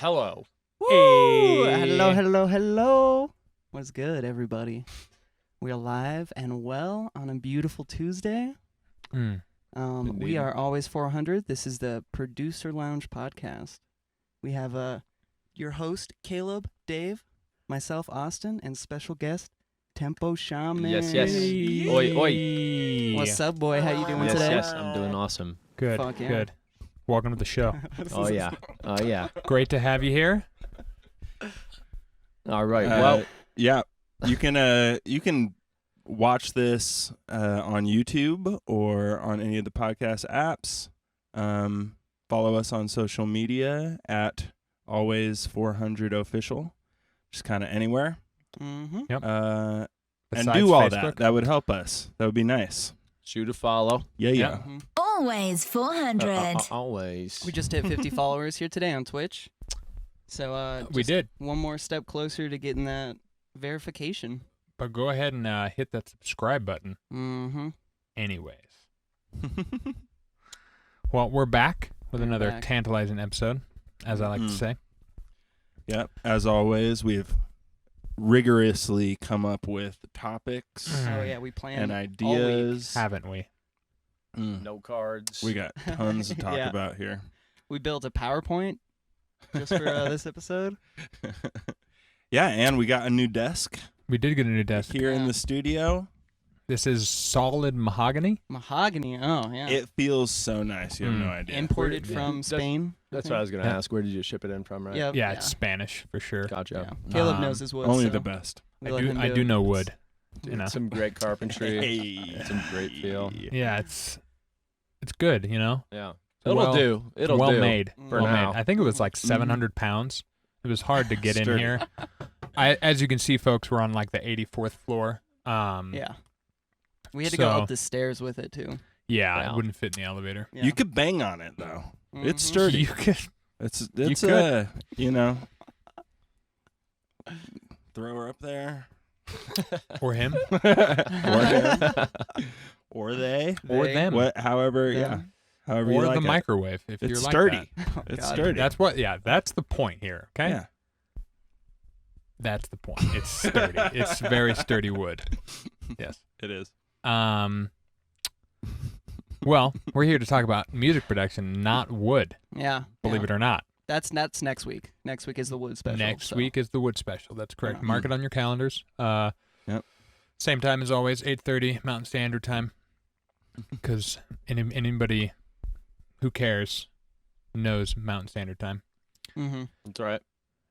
Hello. Woo! Hey. Hello. What's good, everybody? We're live and well on a beautiful Tuesday. We Indeed. are Always 400. This is the Producer Lounge podcast. We have your host, Caleb, Dave, myself, Austin, and special guest, Mr Shaman. Yes. Oi, oi. What's up, boy? How you doing Yes, today? yes. I'm doing awesome. Good, Fuck yeah. good. Welcome to the show. Oh, yeah. Oh, yeah. Great to have you here. All right. Well, yeah, you can watch this on YouTube or on any of the podcast apps. Follow us on social media at Always400Official, just kind of anywhere. Mm-hmm. Yep. And Besides do all Facebook. that. That would help us. That would be nice. shoot a follow. Yeah. Mm-hmm. Always 400. Always. We just hit 50 followers here today on Twitch. So We just did, one more step closer to getting that verification. but go ahead and hit that subscribe button Mm-hmm. anyways. Well, we're back with We're another back. tantalizing episode, as I like to say. Yep. As always, we've rigorously come up with topics Oh yeah, we planned and all week. ideas. Haven't we? No cards. We got tons to talk Yeah. about here. We built a PowerPoint just for this episode. Yeah, and we got a new desk We did get a new desk. here in Yeah. the studio. This is solid mahogany. Mahogany. Oh yeah. It feels so nice. You have no Mm. idea. Imported Yeah. from That's- Spain. That's what I was going to Yeah. ask. Where did you ship it in from, right? Yep. Yeah, it's Spanish for sure. Gotcha. Yeah. Caleb Um, knows his wood. Only so the best. we I let him do it. know wood. You know. Some great carpentry. Hey. Some great feel. Yeah, it's good. You know. Yeah. Well- It'll do. It's It'll well do. made. for well now. made. I think it was like 700 pounds. It was hard to get in Sturdy. here. As you can see, folks, we're on like the 84th floor. Yeah. We had to go So- up the stairs with it too. Yeah, Wow. it wouldn't fit in the elevator. Yeah. You could bang on it though. It's Mhm. sturdy. You could. It's could. you know. Throw her up there. Or him. Or him. Or they. Or They- them. What? However, Them. yeah. However you Or like the it. microwave, if It's you're like sturdy. that. Oh, It's God. sturdy. That's what. Yeah, that's the point here. Okay. Yeah. That's the point. It's sturdy. It's very sturdy wood. Yes. It is. Well, we're here to talk about music production, not wood. Yeah. Believe it or not. That's next week. Next week is the wood special. Next so. week is the wood special. That's correct. Yeah. Mark it on your calendars. Yep. Same time as always, 8:30 Mountain Standard Time. Because anybody who cares knows Mountain Standard Time. Mm-hmm. That's right.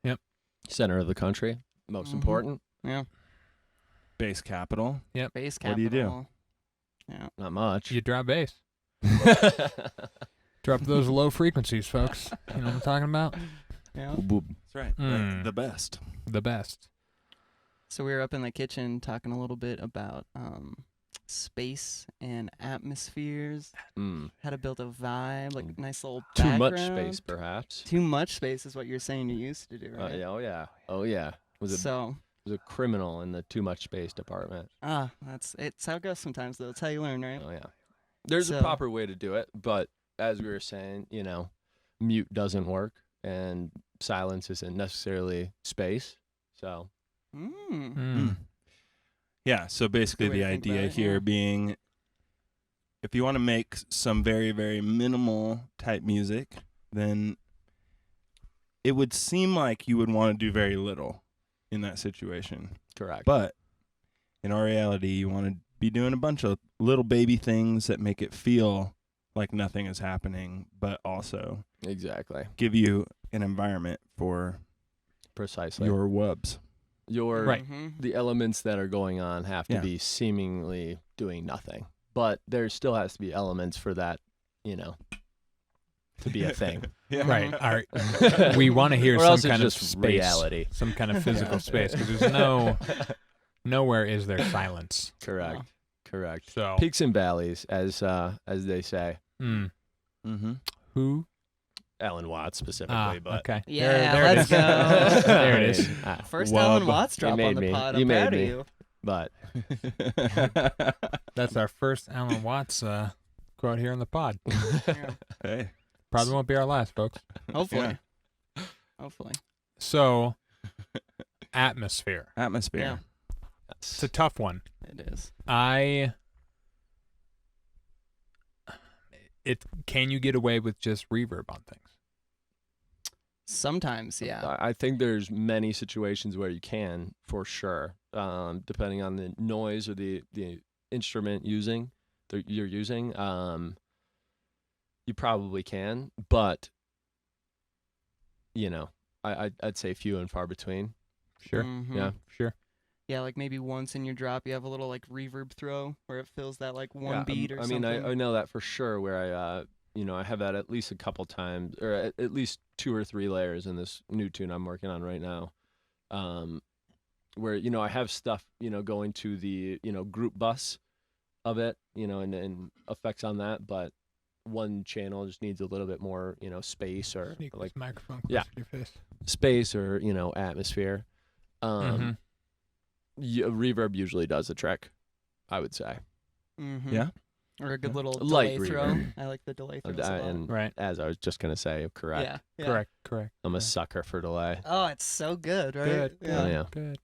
Yep. Center of the country. Most Mhm. important. Yeah. Base capital. Base What do you do? capital. Yeah. Not much. You drop bass. Drop those low frequencies, folks. You know what I'm talking about? Yeah. That's right. Mm. The best. The best. So we were up in the kitchen talking a little bit about space and atmospheres, Mm. how to build a vibe, like a nice little Too much background. space, perhaps. Too much space is what you're saying you used to do, right? Yeah, oh yeah. Oh yeah. Was So a criminal in the too much space department. it's how it goes sometimes though. It's how you learn, right? Oh yeah. There's a So- proper way to do it, but as we were saying, mute doesn't work and silence isn't necessarily space. So Mm. Yeah, so basically Good way the to think idea about it, here yeah. being if you want to make some very, very minimal type music, then it would seem like you would want to do very little in that situation. correct. But in our reality, you want to be doing a bunch of little baby things that make it feel like nothing is happening, but also exactly. give you an environment for Precisely. your wubs. Right. Mhm. The elements that are going on have to Yeah. be seemingly doing nothing. But there still has to be elements for that, to be a thing. Yeah. Right. All right. We want to hear Or some else it's kind of just space, reality. some kind of physical Yeah. space, because there's nowhere is there silence. Correct. Correct. So, Peaks and valleys, as they say. Mm-hmm. who? Alan Watts specifically, but okay. Yeah, there it let's is. go. There it is. First Wub. Alan Watts You drop on made the me. pod. You I'm made proud of me. you. But That's our first Alan Watts quote here on the pod. Yeah. Hey. Probably won't be our last, folks. Hopefully. Yeah. Hopefully. So, atmosphere. Atmosphere. It's a tough one. It is. Can you get away with just reverb on things? Sometimes, yeah. I think there's many situations where you can, for sure, depending on the noise or the instrument you're using. You probably can, but I'd say few and far between. Sure. Mhm. Yeah. Sure. Yeah, like maybe once in your drop, you have a little like reverb throw where it fills that like one beat or I mean, something. I know that for sure. Where I have that at least a couple times, or at least 2 or 3 layers in this new tune I'm working on right now. Where I have stuff going to the group bus of it, and effects on that, but one channel just needs a little bit more space or Sneak like this microphone yeah. closer to your face. space or atmosphere. Mhm. Reverb usually does the trick, I would say. Mhm. Yeah. Or a good little Light delay throw. reverb. I like the delay throws a lot. And Right. as I was just gonna say, correct. Yeah. Yeah. Correct. I'm a Yeah. sucker for delay. Oh, it's so good, right? Good. Yeah. Oh, yeah. Good.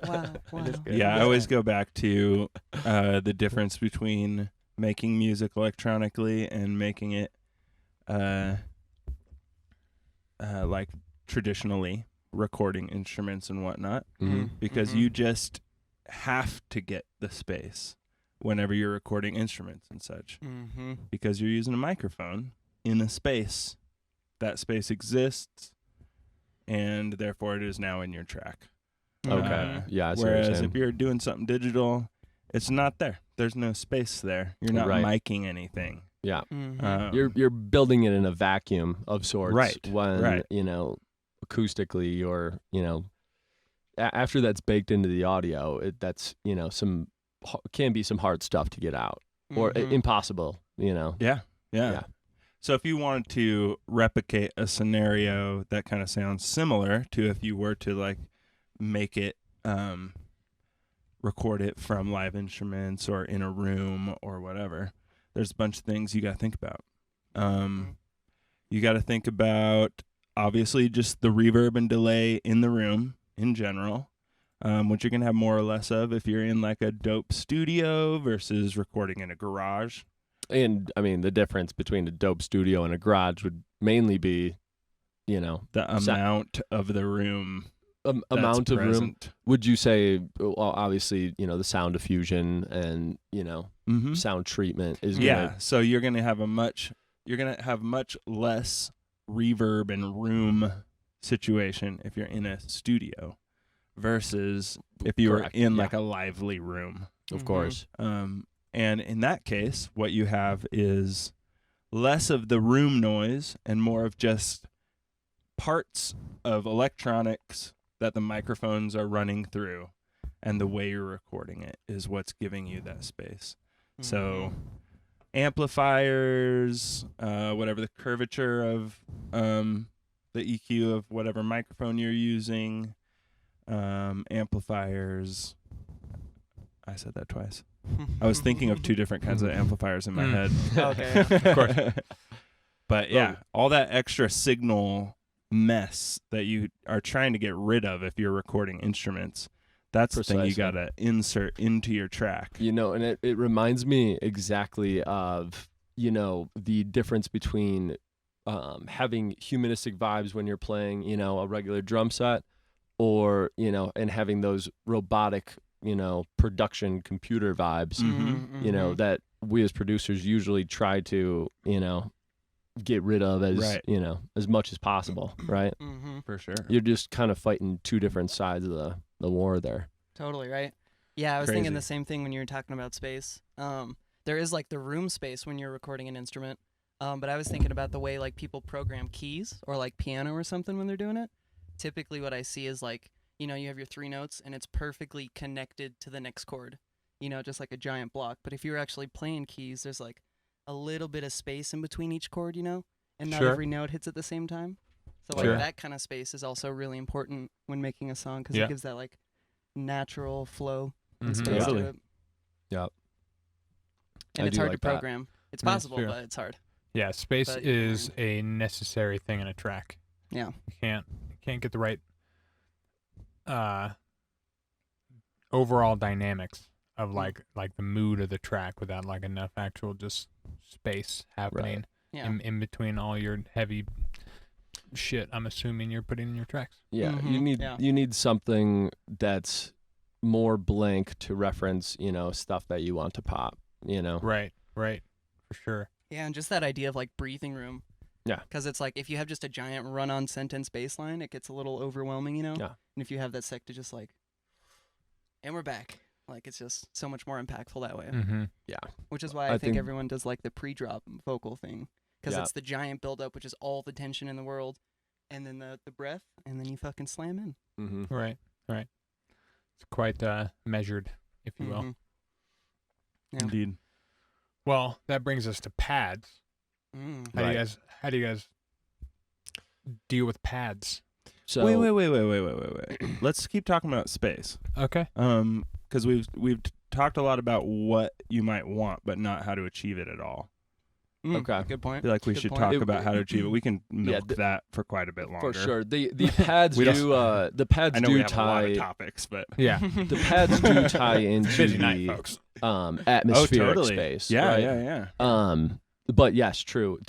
Wow. Yeah, I always go back to the difference between making music electronically and making it like traditionally recording instruments and whatnot, Mhm. because Mhm. you just have to get the space whenever you're recording instruments and such, Mm-hmm. because you're using a microphone in a space. That space exists, and therefore it is now in your track. Okay. Yeah. I see what you're Whereas saying. if you're doing something digital, it's not there. There's no space there. You're not Right. miking anything. Yeah. Mm-hmm. You're building it in a vacuum of sorts. Right, When right. acoustically or after that's baked into the audio, that's can be some hard stuff to get out or Mhm. impossible. Yeah. So if you wanted to replicate a scenario that kind of sounds similar to if you were to like make it record it from live instruments or in a room or whatever, there's a bunch of things you got to think about. You got to think about obviously just the reverb and delay in the room in general, which you're going to have more or less of if you're in like a dope studio versus recording in a garage. And I mean, the difference between a dope studio and a garage would mainly be, The amount of the room. amount of room. present. Would you say, well, obviously, the sound diffusion and, Mm-hmm. sound treatment is Yeah, gonna, so you're gonna have much less reverb and room situation if you're in a studio versus if you were Correct, in yeah. like a lively room. of Mhm. course. And in that case, what you have is less of the room noise and more of just parts of electronics that the microphones are running through, and the way you're recording it is what's giving you that space. So amplifiers, whatever the curvature of the EQ of whatever microphone you're using, amplifiers. I said that twice. I was thinking of 2 different kinds of amplifiers in my head. Okay, yeah. Of course. But yeah, all that extra signal mess that you are trying to get rid of if you're recording instruments, that's the thing you Precisely. got to insert into your track. And it reminds me exactly of, the difference between having humanistic vibes when you're playing, a regular drum set or, and having those robotic, production computer vibes, Mm-hmm. that we as producers usually try to, get rid of as, Right. as much as possible, right? Mm-hmm. For sure. You're just kind of fighting 2 different sides of the war there. Totally, right? Yeah, I was Crazy. thinking the same thing when you were talking about space. There is like the room space when you're recording an instrument, but I was thinking about the way like people program keys or like piano or something when they're doing it. Typically what I see is like, you have your 3 notes and it's perfectly connected to the next chord, just like a giant block. But if you're actually playing keys, there's like a little bit of space in between each chord, and not Sure. every note hits at the same time. So Sure. like that kind of space is also really important when making a song because Yeah. it gives that like natural flow and Mhm. space Totally. to it. Yep. And I it's do hard like to that. program. It's That's possible, true. but it's hard. Yeah, space But- is a necessary thing in a track. Yeah. You can't get the right overall dynamics of like the mood of the track without like enough actual just space happening Yeah. in between all your heavy shit I'm assuming you're putting in your tracks. Yeah, Mhm, you need something that's more blank to reference, stuff that you want to pop, Right, for sure. Yeah, and just that idea of like breathing room. Yeah. Because it's like if you have just a giant run-on sentence bass line, it gets a little overwhelming, Yeah. And if you have that sec to just like, and we're back. Like it's just so much more impactful that way. Mm-hmm. Which is why I think everyone does like the pre-drop vocal thing. Because Yeah. it's the giant build-up, which is all the tension in the world. And then the breath, and then you fucking slam in. Mm-hmm. Right. It's quite measured, if you will. Mhm. Yeah. Indeed. Well, that brings us to pads. Mm. How do you guys deal with pads? So Wait. Let's keep talking about space. Okay. Because we've talked a lot about what you might want, but not how to achieve it at all. Okay. Good I point. feel like we Good should point. talk It- about how to achieve it. We can milk Yeah, that for quite a bit longer. for sure, the pads We don't- do the pads I know do we have a lot of tie topics, but Yeah. the pads do tie into Busy night, the folks. atmospheric totally. space. Yeah, right? yeah. But yes, true.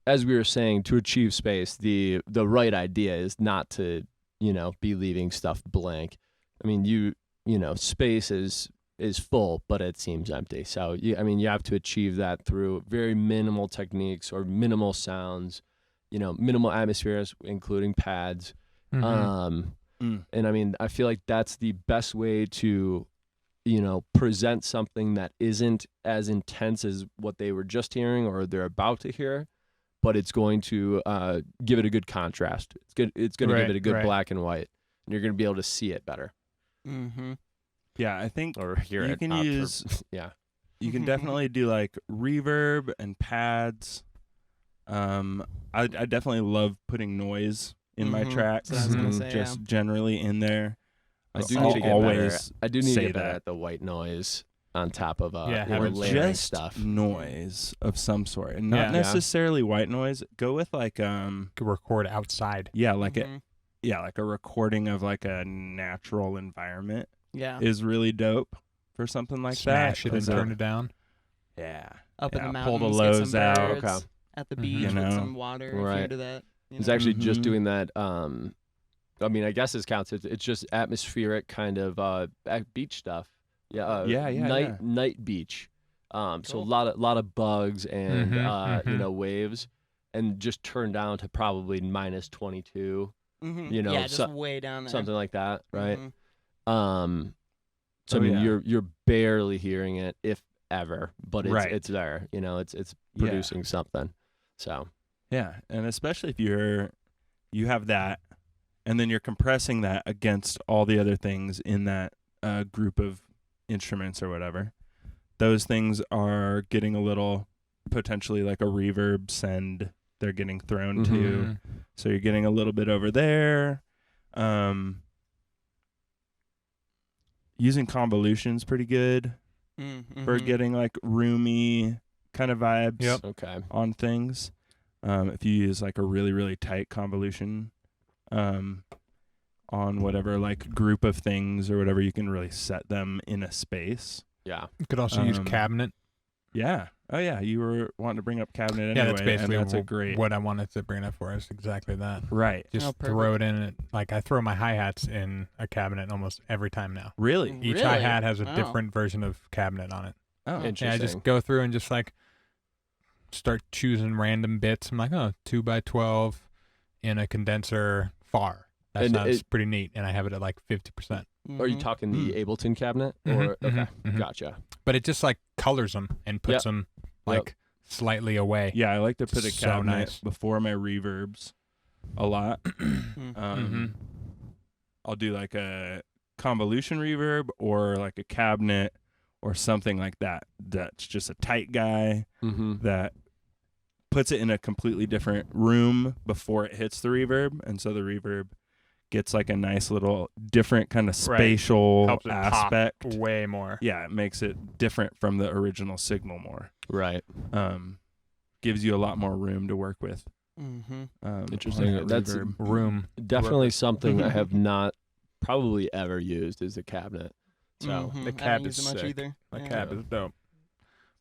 As we were saying, to achieve space, the right idea is not to, be leaving stuff blank. I mean, space is full, but it seems empty. So you have to achieve that through very minimal techniques or minimal sounds, minimal atmospheres, including pads. Mm-hmm. And I feel like that's the best way to, present something that isn't as intense as what they were just hearing or they're about to hear, but it's going to give it a good contrast. It's going to give it a good black and white, and you're going to be able to see it better Mm-hmm. Yeah, I think or hear you it. can use. Yeah. You can definitely do like reverb and pads. I definitely love putting noise in my Mhm. tracks. That's what I was gonna say, Just generally in there. I do I'll need to get always better. I do need to say get better that. at the white noise on top of Yeah, or having layering just stuff. noise of some sort, and not Yeah. necessarily white noise. Go with like Could record outside. yeah, like Mhm. like a recording of like a natural environment Yeah. is really dope for something like Smash that. it and 'cause, turn it down. Yeah, Up in the pull mountains, the get lows some out. birds, Okay. at the Mhm. beach You with know. some water. If you're Right. into that. It's actually just Mhm. doing that. I guess this counts. It's just atmospheric kind of beach stuff. Yeah. Yeah. Night beach. So Cool. a lot of bugs and Mhm. waves, and just turn down to probably -22, Mhm. You know, yeah, just so- way down there. something like that, right? Mhm. So Oh, yeah. you're barely hearing it, if ever, but it's Right. it's there. It's Yeah. producing something. So Yeah, and especially if you have that, and then you're compressing that against all the other things in that group of instruments or whatever. Those things are getting a little potentially like a reverb send. They're getting thrown to, Mhm. so you're getting a little bit over there. Using convolutions pretty good for Mhm. getting like roomy kind of vibes. Yep. okay. On things. If you use like a really, really tight convolution on whatever like group of things or whatever, you can really set them in a space. Yeah. You could also use Um, cabinet. Yeah. Oh yeah. You were wanting to bring up cabinet anyway. Yeah, that's basically and that's a great what I wanted to bring up for us. Exactly that. right. Just Oh, throw it in. Like I throw my hi-hats in a cabinet almost every time now. Really? Each Really? hi-hat has a Wow. different version of cabinet on it. Oh, Interesting. Yeah, I just go through and just like start choosing random bits. I'm like, 2x12 in a condenser far. That And sounds it- pretty neat. And I have it at like 50%. Are you Mhm. talking the Ableton cabinet Mhm, or okay? mhm. Gotcha. But it just like colors them and puts Yep. them like slightly away. yeah. I like to put a So cabinet nice. before my reverbs a lot. Mhm. Mhm. I'll do like a convolution reverb or like a cabinet or something like that. That's just a tight guy Mm-hmm. that puts it in a completely different room before it hits the reverb, and so the reverb gets like a nice little different kind of Right. spatial Helps it aspect. pop way more. Yeah, it makes it different from the original signal more. Right. Gives you a lot more room to work with. Interesting. on That's reverb. Room. definitely something I have not probably ever used is a cabinet. So The I cab don't is use it much sick. either. My Yeah. cab is dope.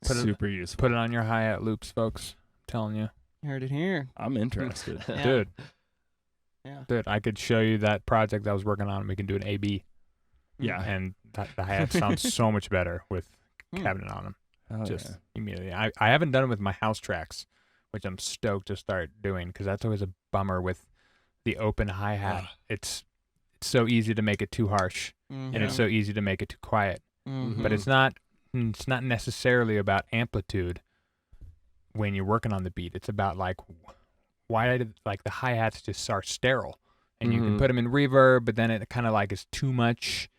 Put it- super useful. Put it on your hi-hat loops, folks. I'm telling you. You heard it here. I'm interested. Yeah. Dude. Yeah. Dude, I could show you that project I was working on. We can do an A/B, Yeah. and the hi-hat sounds so much better with Hmm. cabinet on them. Oh, Just yeah. immediately. I haven't done it with my house tracks, which I'm stoked to start doing because that's always a bummer with the open hi-hat. Ugh. It's so easy to make it too harsh, and it's so easy to make it too quiet. But it's not necessarily about amplitude when you're working on the beat. It's about like why did like the hi-hats just are sterile, and you can put them in reverb, but then it kind of like is too much.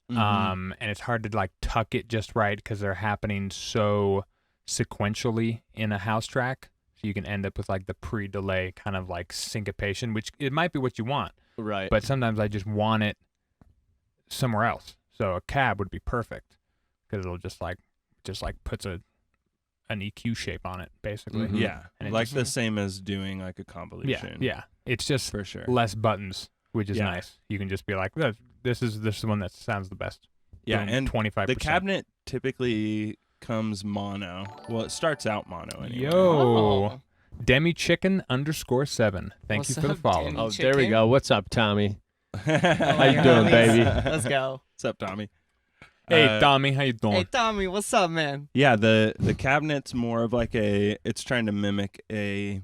And it's hard to like tuck it just right because they're happening so sequentially in a house track. So you can end up with like the pre-delay kind of like syncopation, which it might be what you want, right. but sometimes I just want it somewhere else. So a cab would be perfect because it'll just like puts an EQ shape on it basically. Mhm. Yeah, And it like just- the same as doing like a Yeah, convolution. yeah. It's just for sure. less buttons, which is Yeah. nice. You can just be like, this is the one that sounds the best. Yeah, Boom, and 25%. the cabinet typically comes mono. Well, it starts out mono anyway. Yo, Oh. Demi Chicken _7. Thank What's you for the up, follow. Demi? Oh, there we Chicken? go. What's up, Tommy? Oh, How you yeah, doing, homies. baby? Let's go. What's up, Tommy? Hey, Tommy, how you doing? Hey, Tommy, what's up, man? Yeah, the cabinet's more of like it's trying to mimic a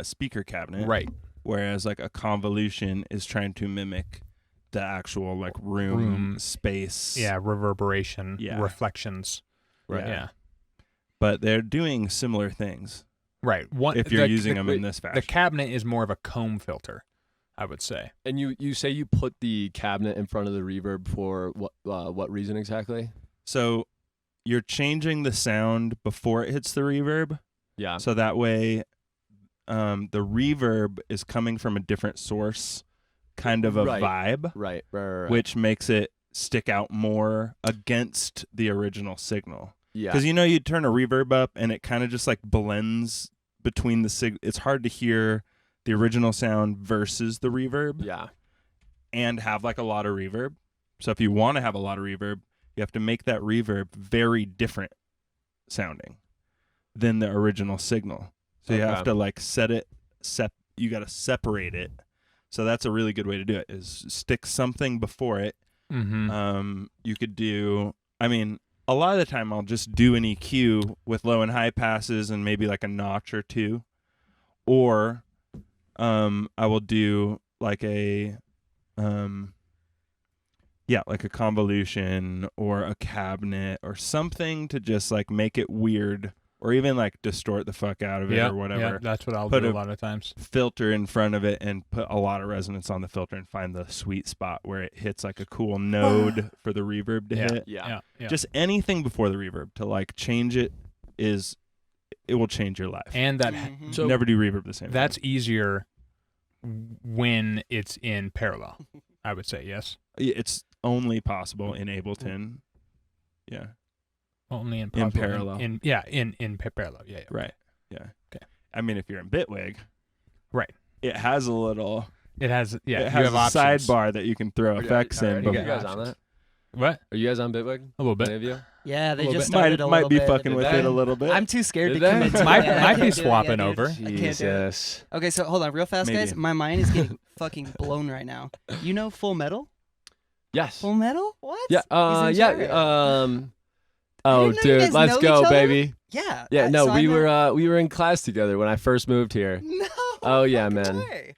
speaker cabinet, Right. whereas like a convolution is trying to mimic the actual like room Room. space. Yeah, reverberation, Yeah. reflections. Right. Yeah. But they're doing similar things Right. One, if you're the- using the- them in this fashion. The cabinet is more of a comb filter, I would say. And you say you put the cabinet in front of the reverb for what reason exactly? So you're changing the sound before it hits the reverb. Yeah. So that way the reverb is coming from a different source, kind of a Right. vibe, Right. which makes it stick out more against the original signal. yeah. Because you turn a reverb up and it kind of just like blends between the it's hard to hear the original sound versus the reverb Yeah. and have like a lot of reverb. So if you want to have a lot of reverb, you have to make that reverb very different sounding than the original signal. So you have Okay. to like you got to separate it. So that's a really good way to do it is stick something before it. Mm-hmm. You could do, a lot of the time I'll just do an EQ with low and high passes and maybe like a notch or two. Or I will do like like a convolution or a cabinet or something to just like make it weird or even like distort the fuck out of it or whatever. Yeah, that's what I'll Put do a a- lot of times. Filter in front of it and put a lot of resonance on the filter and find the sweet spot where it hits like a cool node for the reverb to hit. Yeah. Yeah. Just anything before the reverb to like change it it will change your life. And that Mhm. so never do reverb the same. that's easier when it's in parallel, I would say. Yes. It's only possible in Ableton. Yeah. Only in parallel. In parallel. Yeah. Right. Yeah. Okay. If you're in Bitwig, Right. it has a little. It has. Yeah. it you has have a options. sidebar that you can throw effects in. Are but you guys on that? What? Are you guys on Bitwig? A little bit. Any of you? Yeah, they Little just bit. started a might little be bit. fucking with Did it they? a little bit. I'm too scared to Did they? commit to Might- it. I might can't be do it. swapping dude. over. I can't do it. Jesus. Okay, so hold on, real fast, Maybe. guys. My mind is getting fucking blown right now. You know Full Metal? Yes. Full Metal? What? Yeah. He's in Jared. Oh, didn't know you dude, guys let's know each go, other? baby. Yeah. Yeah. No, so I know- we were in class together when I first moved here. No. Oh, yeah, fucking man. way.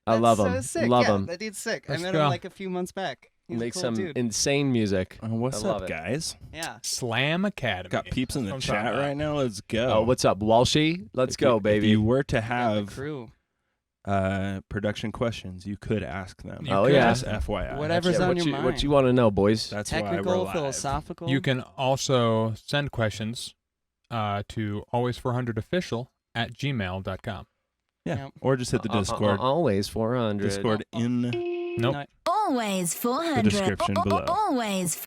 I That's love so him. Sick. Love yeah, him. That dude's sick. Let's I met go. him like a few months back. He's Make a cool some dude. insane music. What's I love up, it. guys? Yeah. Slam Academy. Got peeps in the That's what I'm chat talking right now. Let's go. Oh, what's up, Walshy? Let's go, baby. If you were to Got the have crew. production questions, you could ask them. You Oh, could. yeah. Just FYI. Whatever's Yeah, on what your you, mind. What you want to know, boys? That's why we're Technical, live. philosophical. You can also send questions to always400official@gmail.com. Yeah. Yep. Or just hit the Discord. Always 400. Discord in Nope. Always 400. description below. Always.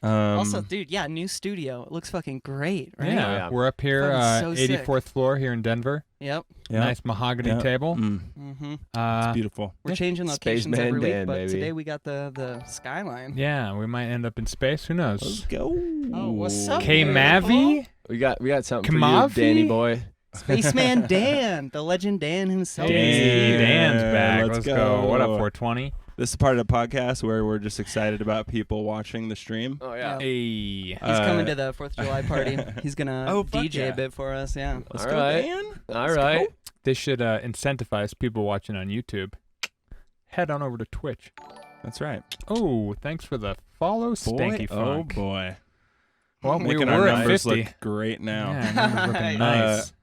Also, dude, yeah, new studio. It looks fucking great, right? Yeah, Oh, yeah. we're up here, Fucking so sick. 84th floor here in Denver. Yep. Yeah. Nice mahogany Yeah. table. Mm-hmm. It's beautiful. We're changing locations Spaceman every week, Dan, but baby. today we got the skyline. Yeah, we might end up in space. Who knows? Let's go. Oh, what's up, K man? Mavi? We got something for Kamavi? you, Danny boy. Spaceman Dan, the legend Dan himself. Hey, Dan, Dan's back. let's Let's go. What up, go. 420? This is part of the podcast where we're just excited about people watching the stream. Oh Yeah. Hey. He's coming to the 4th of July party. He's gonna Oh, fuck DJ yeah. a bit for us. Yeah. Let's All go, right. Dan. All Let's right. go. This should incentivize people watching on YouTube. Head on over to Twitch. That's right. Oh, thanks for the follow, Stanky Oh Funk. boy. Well, we Making our were at numbers 50. look great now. Yeah, numbers looking nice.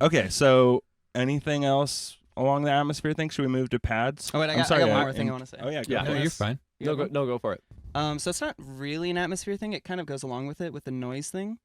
Okay, so anything else along the atmosphere thing? Should we move to pads? Oh wait, I I'm got sorry, one more thing I want to say. Oh yeah, go Yeah. for No, it. you're fine. Go for it. So it's not really an atmosphere thing. It kind of goes along with it with the noise thing.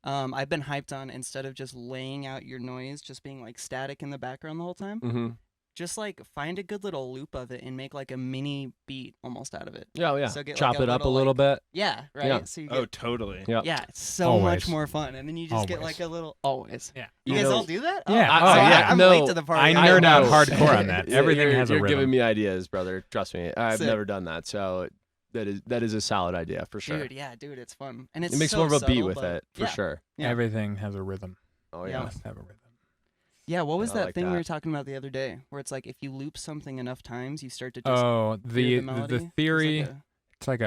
I've been hyped on instead of just laying out your noise, just being like static in the background the whole time. Mm-hmm. Just like find a good little loop of it and make like a mini beat almost out of it. Yeah, yeah. So get, Chop like, a it up a little, little bit. Yeah, right. Yeah. So you get, Oh, totally. Yeah. yeah, it's so Always. much more fun, and then you just get Always. like a little always. Yeah. You You guys know- all do that? Yeah. Oh, Oh, sorry, yeah. I'm No, late to the party. I I nerd out know. hardcore on that. Yeah, Everything you're, has a You're rhythm. giving me ideas, brother. Trust me. I've Sick. never done that, so that is a solid idea for sure. Dude, it's fun, and it's It makes so more of a beat subtle, with but- it for yeah. sure. Yeah. Everything has a rhythm. Oh Yeah. yeah. Must have a rhythm. Yeah, what was I that like thing we that. were talking about the other day, where it's like if you loop something enough times, you start to just Oh, hear the melody? It's like theory. a- It's like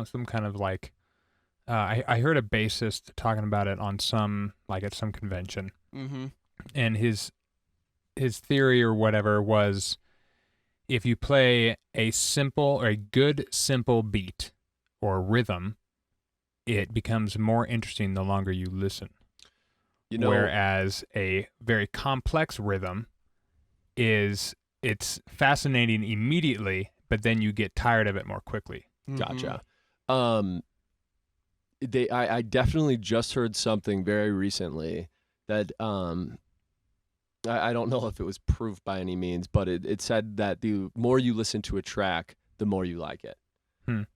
some kind of like. I heard a bassist talking about it on some at some convention, Mhm. and his theory or whatever was, if you play a good simple beat or rhythm, it becomes more interesting the longer you listen. You know, Whereas a very complex rhythm it's fascinating immediately, but then you get tired of it more quickly. gotcha. I definitely just heard something very recently that I don't know if it was proof by any means, but it said that the more you listen to a track, the more you like it.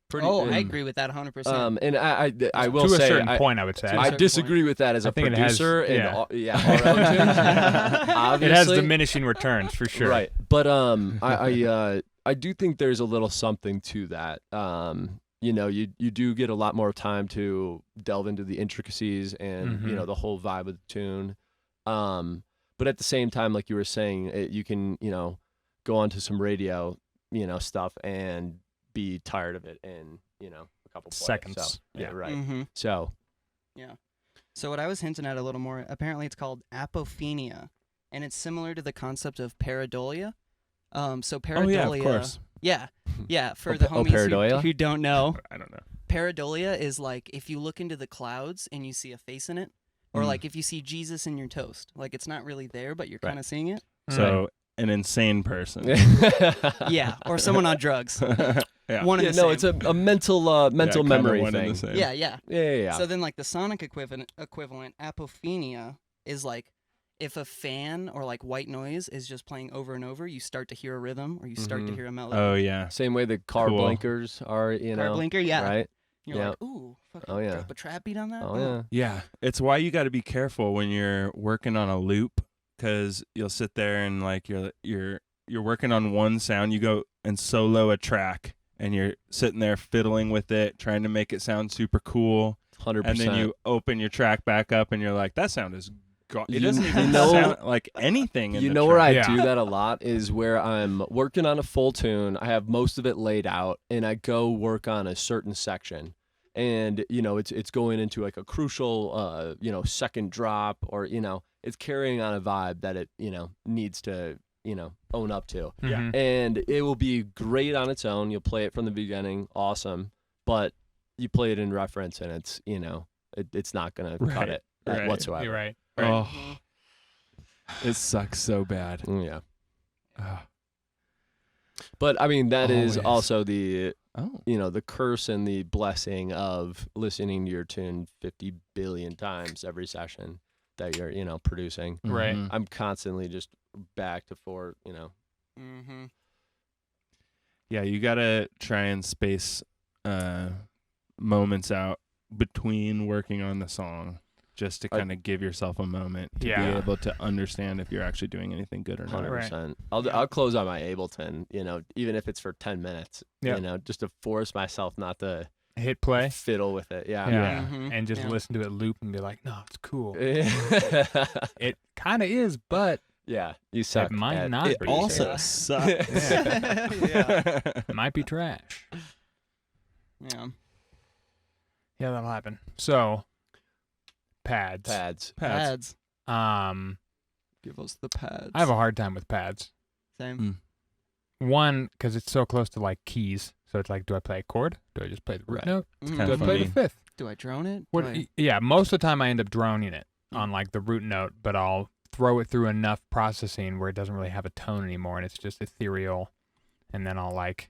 Pretty, Oh, I and, agree with that 100%. and I will to a say certain point, I would say. To a I certain disagree with that as I a think it has- producer and yeah. auto-tunes. It has Obviously. diminishing returns for sure. Right. But I do think there's a little something to that. You know, you do get a lot more time to delve into the intricacies and Mhm. the whole vibe of the tune. But at the same time, like you were saying, you can go onto some radio stuff and be tired of it in a couple plays. Seconds. So, yeah, right. Mm-hmm. So So what I was hinting at a little more, apparently it's called apophenia, and it's similar to the concept of pareidolia. So pareidolia. Oh yeah, of course. Yeah. For the homies pareidolia? who don't know, I don't know. pareidolia is like if you look into the clouds and you see a face in it, or Mm. like if you see Jesus in your toast. Like it's not really there, but you're Right. kind of seeing it. So an insane person. Yeah, or someone on drugs. Yeah. One and Yeah, the no, same. it's a mental Kinda memory one and thing. the same. Yeah, yeah. Yeah. So then, like the sonic equivalent, apophenia is like if a fan or like white noise is just playing over and over, you start to hear a rhythm or you start to Mhm. hear a melody. Oh yeah. Same way the car Cool. blinkers are, Car blinker, yeah. right? You're Yeah. like, ooh, fucking Oh, yeah. drop a trap beat on that. Oh yeah. Yeah, it's why you got to be careful when you're working on a loop, because you'll sit there and like you're working on one sound, you go and solo a track, and you're sitting there fiddling with it, trying to make it sound super cool, 100%. and then you open your track back up, and you're like, that sound is it You- doesn't you even know- sound like anything. In You the know where track. I Yeah. do that a lot is where I'm working on a full tune. I have most of it laid out, and I go work on a certain section, and it's going into like a crucial second drop, or it's carrying on a vibe that it needs to own up to, Mhm. and it will be great on its own. You'll play it from the beginning, awesome, but you play it in reference, and it's it's not gonna cut Right, it right. whatsoever. You're right. Oh, Mhm. it sucks so bad. Yeah. Ah. But I mean, that is Always. also the Oh. the curse and the blessing of listening to your tune 50 billion times every session that you're producing. Right. Mhm. I'm constantly just back to forth. Mm-hmm. Yeah, you gotta try and space moments out between working on the song. just to kind of give yourself a moment to be able to understand if you're actually doing anything good or not. 100%. I'll close on my Ableton, even if it's for 10 minutes, just to force myself not to hit play, fiddle with it. Yeah. And just listen to it loop and be like, no, it's cool. It kind of is, but you suck. It might not. It also sucks. It might be trash. Yeah. Yeah, that'll happen. So, pads. Give us the pads. I have a hard time with pads. Same. One, because it's so close to like keys. So it's like, do I play a chord? Do I just play the root note? It's Do kind I of play funny. the fifth? Do I drone it? Yeah, most of the time I end up droning it on like the root note, but I'll throw it through enough processing where it doesn't really have a tone anymore and it's just ethereal. And then I'll like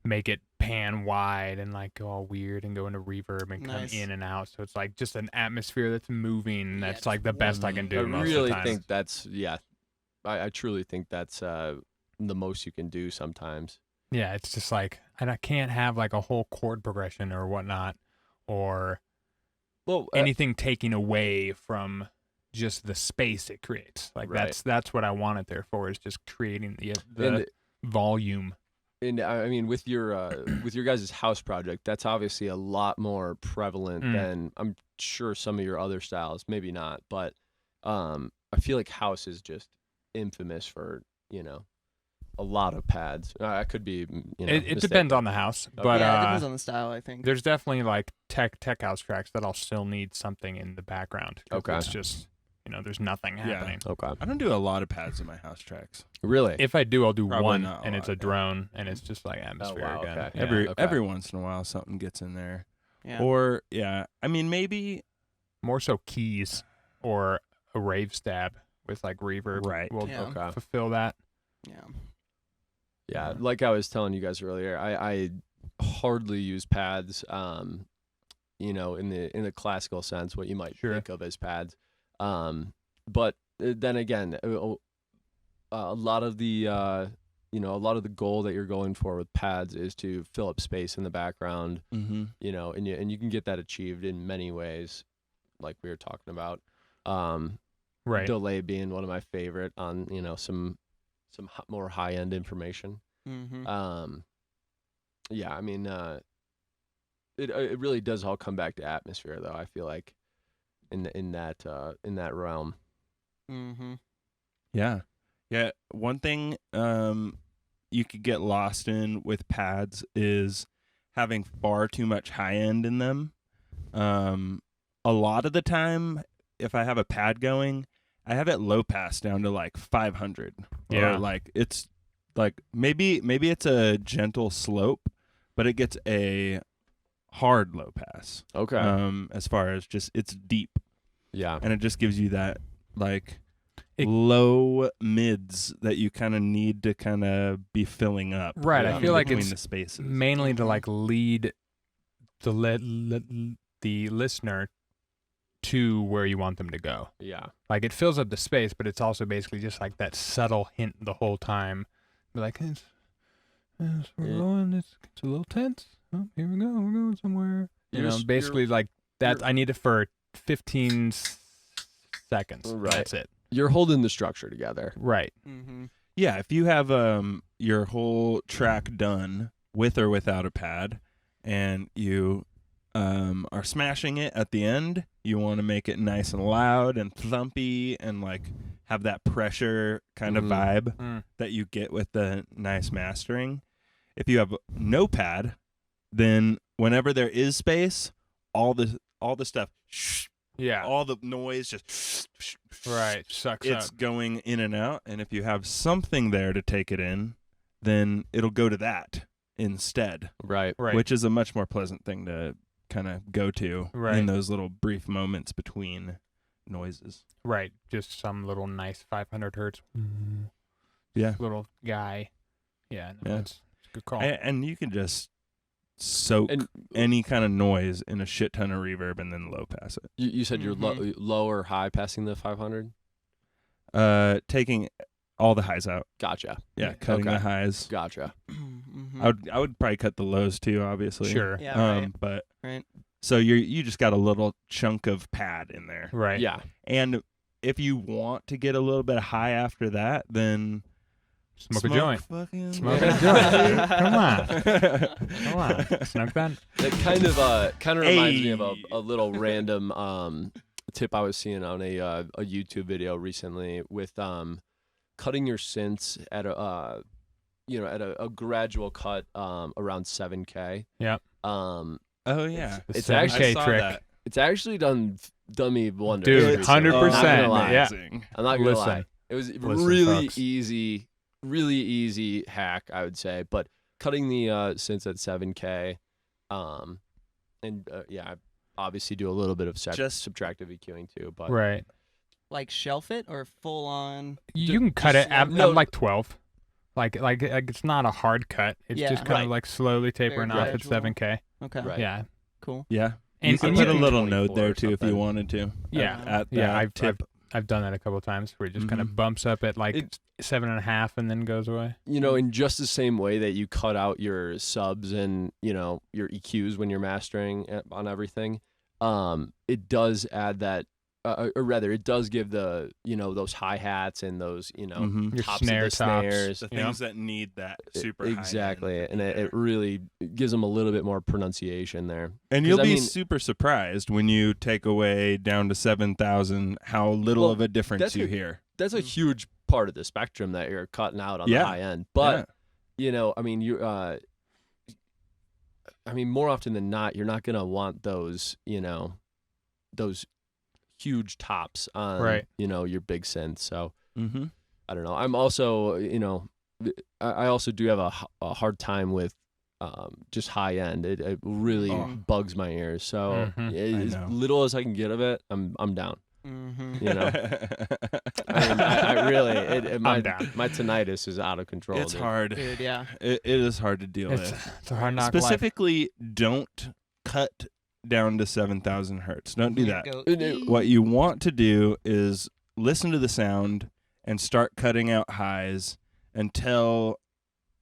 make it pan wide and like go all weird and go into reverb and come in and out. So it's like just an atmosphere that's moving. That's like the best I can do most of the time. I think that's, I truly think that's the most you can do sometimes. Yeah, it's just like, and I can't have like a whole chord progression or whatnot or anything taking away from just the space it creates. Like that's what I want it there for, is just creating the volume. And I mean, with your guys' house project, that's obviously a lot more prevalent than I'm sure some of your other styles. Maybe not, but I feel like house is just infamous for a lot of pads. I could be, it depends on the house, but it depends on the style. I think there's definitely like tech house tracks that I'll still need something in the background. Okay, it's just there's nothing happening. Okay, I don't do a lot of pads in my house tracks. Really? If I do, I'll do Probably one, not a and it's lot, a drone, and it's just like atmosphere again. Okay. Every once in a while, something gets in there. Yeah. Or I mean, maybe more so keys or a rave stab with like reverb. Right. Will Okay. fulfill that. Yeah, like I was telling you guys earlier, I hardly use pads, in the classical sense, what you might think of as pads. But then again, a lot of the goal that you're going for with pads is to fill up space in the background. And you can get that achieved in many ways, like we were talking about. Right. Delay being one of my favorite on some more high end information. I mean, it really does all come back to atmosphere, though. I feel like in that realm. Yeah. One thing you could get lost in with pads is having far too much high end in them. A lot of the time, if I have a pad going, I have it low pass down to like 500. Yeah. Or like it's like maybe it's a gentle slope, but it gets a hard low pass. Okay. As far as just it's deep. Yeah. And it just gives you that like low mids that you kind of need to kind of be filling up. Right. I feel like between it's the spaces. mainly to like lead the listener to where you want them to go. Yeah. Like it fills up the space, but it's also basically just like that subtle hint the whole time. Be like, we're going. It's a little tense. Oh, here we go. We're going somewhere. Basically like that. I need it for 15 seconds. Right. That's it. You're holding the structure together. Right. Yeah, if you have your whole track done with or without a pad, and you are smashing it at the end, you want to make it nice and loud and thumpy and like have that pressure kind of vibe that you get with the nice mastering. If you have no pad, then whenever there is space, all the stuff, all the noise just sucks it's up. going in and out. And if you have something there to take it in, then it'll go to that instead. Right. Which is a much more pleasant thing to kind of go to in those little brief moments between noises. Right. Just some little nice 500 hertz. Yeah. Little guy. Yeah. No, That's a good call. And you can just soak any kind of noise in a shit ton of reverb and then low pass it. You said you're low or high passing the 500? Taking all the highs out. Gotcha. Yeah, cutting the highs. Gotcha. I would probably cut the lows too, obviously. Sure. Yeah. But So you just got a little chunk of pad in there. Right. Yeah. And if you want to get a little bit high after that, then Smoke a joint. Fucking Smoke a joint. Come on. Come on. Smoke that. That kind of reminds me of Hey. a little random tip I was seeing on a YouTube video recently with cutting your synths at a gradual cut around 7K. Yep. Um, Oh yeah. The It's 7K actually- I saw trick. that. it's actually done me wonders. Dude, recently. 100%, I'm not gonna lie. yeah. Amazing. I'm not gonna Listen. lie. It was Listen, really folks. really easy hack, I would say. But cutting the synths at 7K, I obviously do a little bit of Just- subtractive EQing too. But Right. Like shelf it or full on? You can cut just it at no- like 12. Like it's not a hard cut. It's Yeah. just kind Right. of like slowly tapering off at gradual. 7K. Okay. Right. Yeah. Cool. Yeah. And you can and put you a can- little 24 node there or too if you something. wanted to. Yeah. At Yeah, that tip. I've done that a couple of times where it just kind of bumps up at like It- 7.5 and then goes away. in just the same way that you cut out your subs and your EQs when you're mastering on everything, it does add that, or rather, it does give the those hi hats and those Mhm. Your tops snare of the tops. snares. The You know? things that need that super Exactly, high end and to be it there. really gives them a little bit more pronunciation there. And 'cause you'll I be mean- super surprised when you take away down to 7,000 how little Well, of a difference that's you a- hear. That's a huge part of the spectrum that you're cutting out on Yeah. the high end. But more often than not, you're not gonna want those those huge tops on Right. your big synth. So Mm-hmm. I don't know. I'm also I also do have a hard time with just high end. It really Oh. bugs my ears. So Mhm. as I know. little as I can get of it, I'm down. Mm-hmm. You know? I mean, I really my I'm down. my tinnitus is out of control. It's dude. hard. Dude, yeah. It is hard to deal It's with. a hard knock life. Specifically, don't cut down to 7,000 hertz. Don't do that. Go, What you want to do is listen to the sound and start cutting out highs until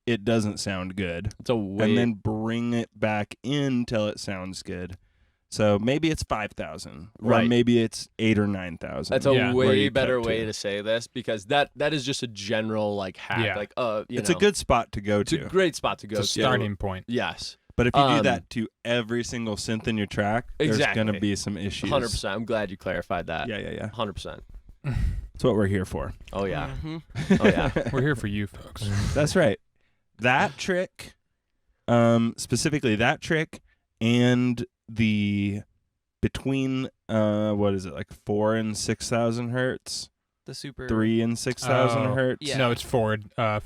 it doesn't sound good, It's a way. and then bring it back in till it sounds good. So maybe it's 5,000, or Right. maybe it's 8,000 or 9,000. That's a Yeah. where way you better cut way to. to say this, because that is just a general like hack. Yeah. Like It's a good spot to go it's to. a great spot to go It's a to. starting point. Yes, But if you do Um, that to every single synth in your track, there's Exactly. going to be some issues. 100%. I'm glad you clarified that. Yeah. 100%. That's what we're here for. Oh yeah. Mm-hmm. Oh yeah. We're here for you folks. That's right. That trick, specifically that trick, and the between what is it, like 4,000 and 6,000 hertz, The super 3,000 and 6,000 Oh. hertz, Yeah. No, it's forward. 2 to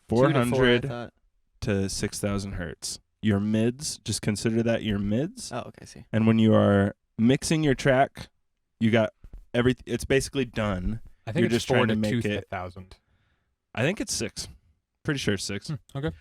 4, 400 I thought. to 6,000 hertz. Your mids, just consider that your mids. Oh, okay. I see. And when you are mixing your track, you got everything. It's basically done. I think You're it's just 4 trying to to make 2,000. I think it's 6. Pretty sure it's 6. Okay.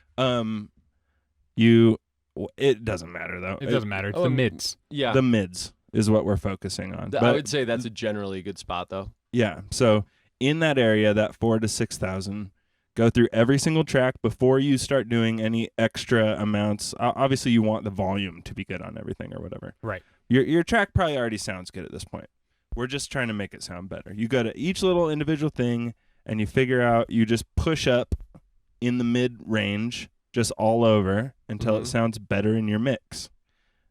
It doesn't matter though. It doesn't matter. It's Oh, the mids. Yeah. The mids is what we're focusing on. I But would say that's a generally good spot though. yeah, so in that area, that 4,000 to 6,000, go through every single track before you start doing any extra amounts. Obviously, you want the volume to be good on everything or whatever. Right. Your track probably already sounds good at this point. We're just trying to make it sound better. You go to each little individual thing and you figure out, you just push up in the mid range, just all over until it Mhm. sounds better in your mix.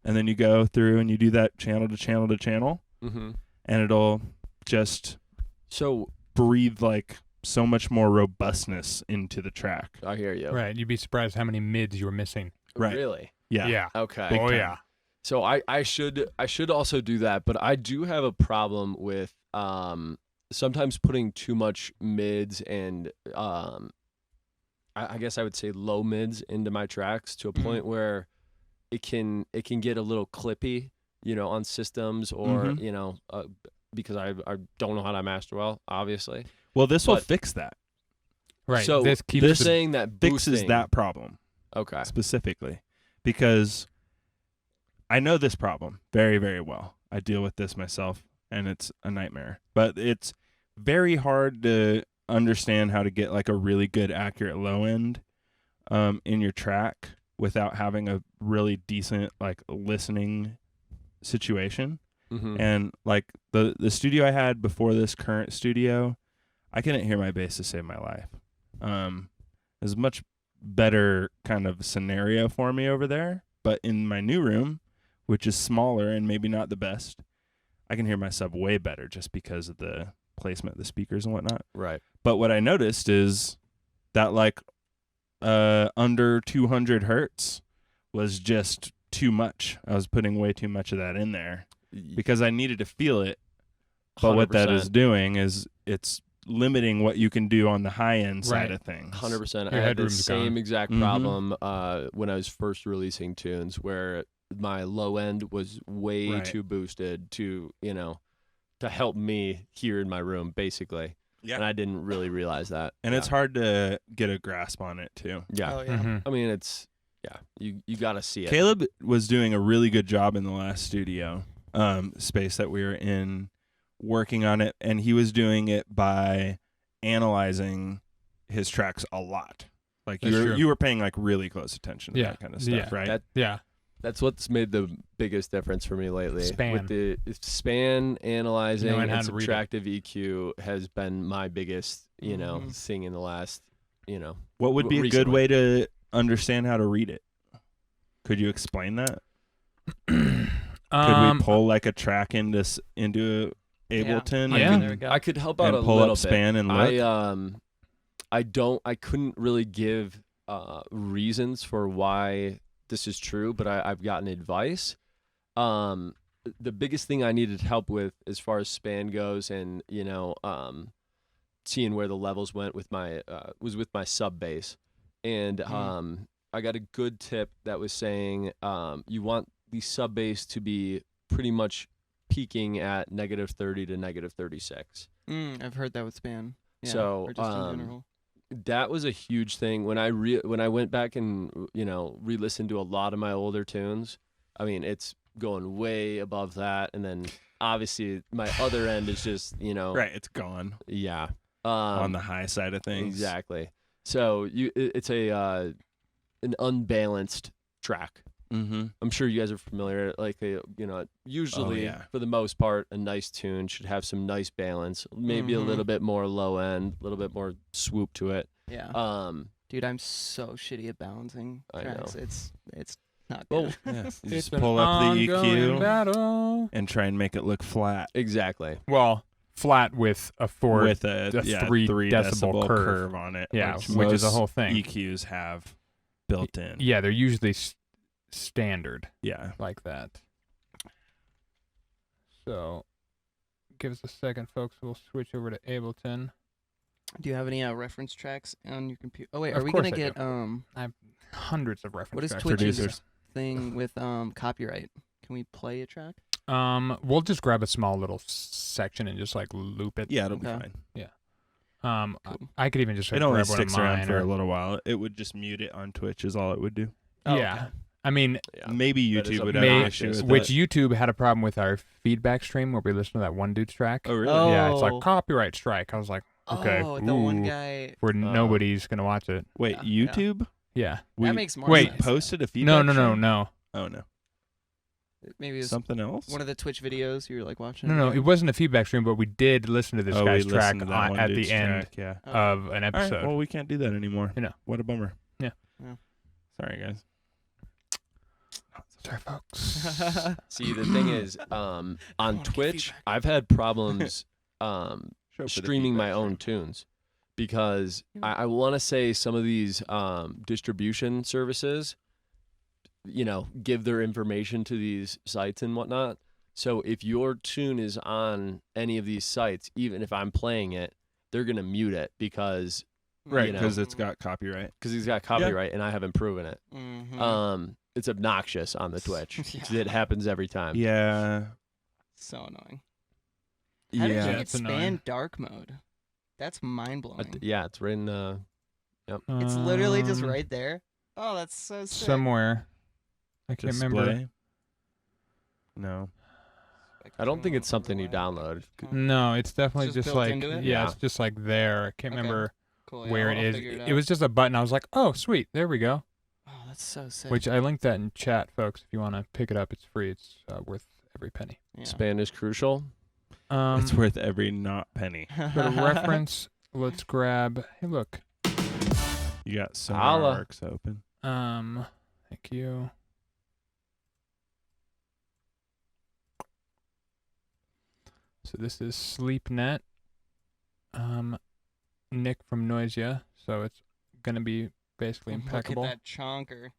And then you go through and you do that channel to channel to channel, Mm-hmm. and it'll just So breathe like so much more robustness into the track. I hear you. Right. You'd be surprised how many mids you were missing. Right. Really? Yeah. Okay. Big Oh time. yeah. So I should also do that, but I do have a problem with sometimes putting too much mids and I guess I would say low mids into my tracks to a point where it can get a little clippy, on systems or Mhm. because I don't know how to master well, obviously. Well, this will But- fix that. Right. So this keeps you're the- saying that Fixes boosting, that problem Okay. specifically because I know this problem very, very well. I deal with this myself, and it's a nightmare. But it's very hard to understand how to get like a really good, accurate low end in your track without having a really decent like listening situation. Mm-hmm. And like the studio I had before this current studio, I couldn't hear my bass to save my life. It was a much better kind of scenario for me over there. But in my new room, which is smaller and maybe not the best, I can hear my sub way better just because of the placement of the speakers and whatnot. Right. But what I noticed is that like under 200 hertz was just too much. I was putting way too much of that in there because I needed to feel it. But what that is doing is it's limiting what you can do on the high end side of things. 100%. Your I had the headroom's same gone. exact Mhm. problem when I was first releasing tunes, where my low end was way Right. too boosted to to help me here in my room, basically. Yeah. And I didn't really realize that. And it's hard to get a grasp on it too. Yeah. Oh yeah. Mhm. I mean, it's you got to see it. Caleb was doing a really good job in the last studio space that we were in, working on it, and he was doing it by analyzing his tracks a lot. Like That's true. you were paying like really close attention to that kind of stuff, right? That- Yeah. That's what's made the biggest difference for me lately. Span. With the span, analyzing, Knowing and how to read it. subtractive EQ has been my biggest, Mhm. thing in the last, What would be a good recently. way to understand how to read it? Could you explain that? Could we pull like a track into Ableton? Yeah. There we go. I could help out And a pull little up span bit. and look? I couldn't really give reasons for why this is true, but I've gotten advice. The biggest thing I needed help with as far as span goes, and seeing where the levels went with my was with my sub bass, and I got a good tip that was saying you want the sub bass to be pretty much peaking at -30 to -36. I've heard that with span. Yeah, So, or just in general. That was a huge thing when I went back and re-listened to a lot of my older tunes. I mean, it's going way above that, and then obviously my other end is just Right, it's gone yeah on the high side of things. exactly. So it's an unbalanced track. Mm-hmm. I'm sure you guys are familiar. Like usually yeah. for the most part, a nice tune should have some nice balance. Maybe a little bit more low end, a little bit more swoop to it. Yeah. Dude, I'm so shitty at balancing I tracks. know. It's not Well, good. Yeah. You It's just an pull up the ongoing EQ battle. and try and make it look flat exactly. Well, flat with a four. with a 3 3 decibel decibel curve. on it. Yeah, which which is the most whole thing. EQs have built in. Yeah, they're usually standard Yeah. like that. So, give us a second, folks. We'll switch over to Ableton. Do you have any reference tracks on your computer? Oh wait, Of are we course gonna I get I have hundreds of reference what is tracks. Twitch's Producers. thing with copyright? Can we play a track? We'll just grab a small little section and just like loop it. Yeah, it'll be Okay. fine. Cool. I could even just It like, only grab one of sticks around mine for or, a little while. It would just mute it on Twitch is all it would do. Oh, yeah. okay. I mean, Yeah. Maybe That is YouTube would have an May- issue with which it. YouTube had a problem with our feedback stream where we listened to that one dude's track. Oh, really? Oh. Yeah, it's like copyright strike. I was like, okay, Oh, the one ooh, guy. where nobody's gonna watch it. Wait, Yeah. YouTube? Yeah. We That makes more wait, sense. posted a feedback No. stream? Oh, no. Maybe it was Something else? one of the Twitch videos you were like watching. No, it wasn't a feedback stream, but we did listen to this oh, guy's we track listened to that one at dude's the end track, yeah. of an All right, episode. well, we can't do that anymore. You know. What a bummer. Yeah. Yeah. Sorry, guys. Sorry, folks. See, the thing is, on wanna get Twitch, feedback. I've had problems Show for the streaming my feedback own stream. tunes because I want to say some of these distribution services, give their information to these sites and whatnot. So if your tune is on any of these sites, even if I'm playing it, they're gonna mute it because Right, you know. because it's got copyright. he's got copyright and I haven't proven it. Mm-hmm. It's obnoxious on the Twitch. Yeah. It happens every time. Yeah. So annoying. How did you get That's span annoying. dark mode? That's mind blowing. Yeah, it's written. It's literally just Um, right there. Oh, that's so sick. somewhere. I can't remember. Display? No. I don't think it's something you download. No, it's definitely Just just built like into it? yeah, Yeah. it's just like there. I can't Okay. remember Cool, yeah, where I'll it is. figure It, out. was just a button. I was like, oh, sweet, there we go. Oh, that's so sick. Which I linked that in chat, folks. If you want to pick it up, it's free. It's worth every penny. Yeah. Span is crucial. It's worth every not penny. For the reference, let's grab. Hey, look. You got so Holla. many arcs open. Thank you. So this is SleepNet. Nick from Noisia. So it's gonna be basically impeccable. Look at that chonker.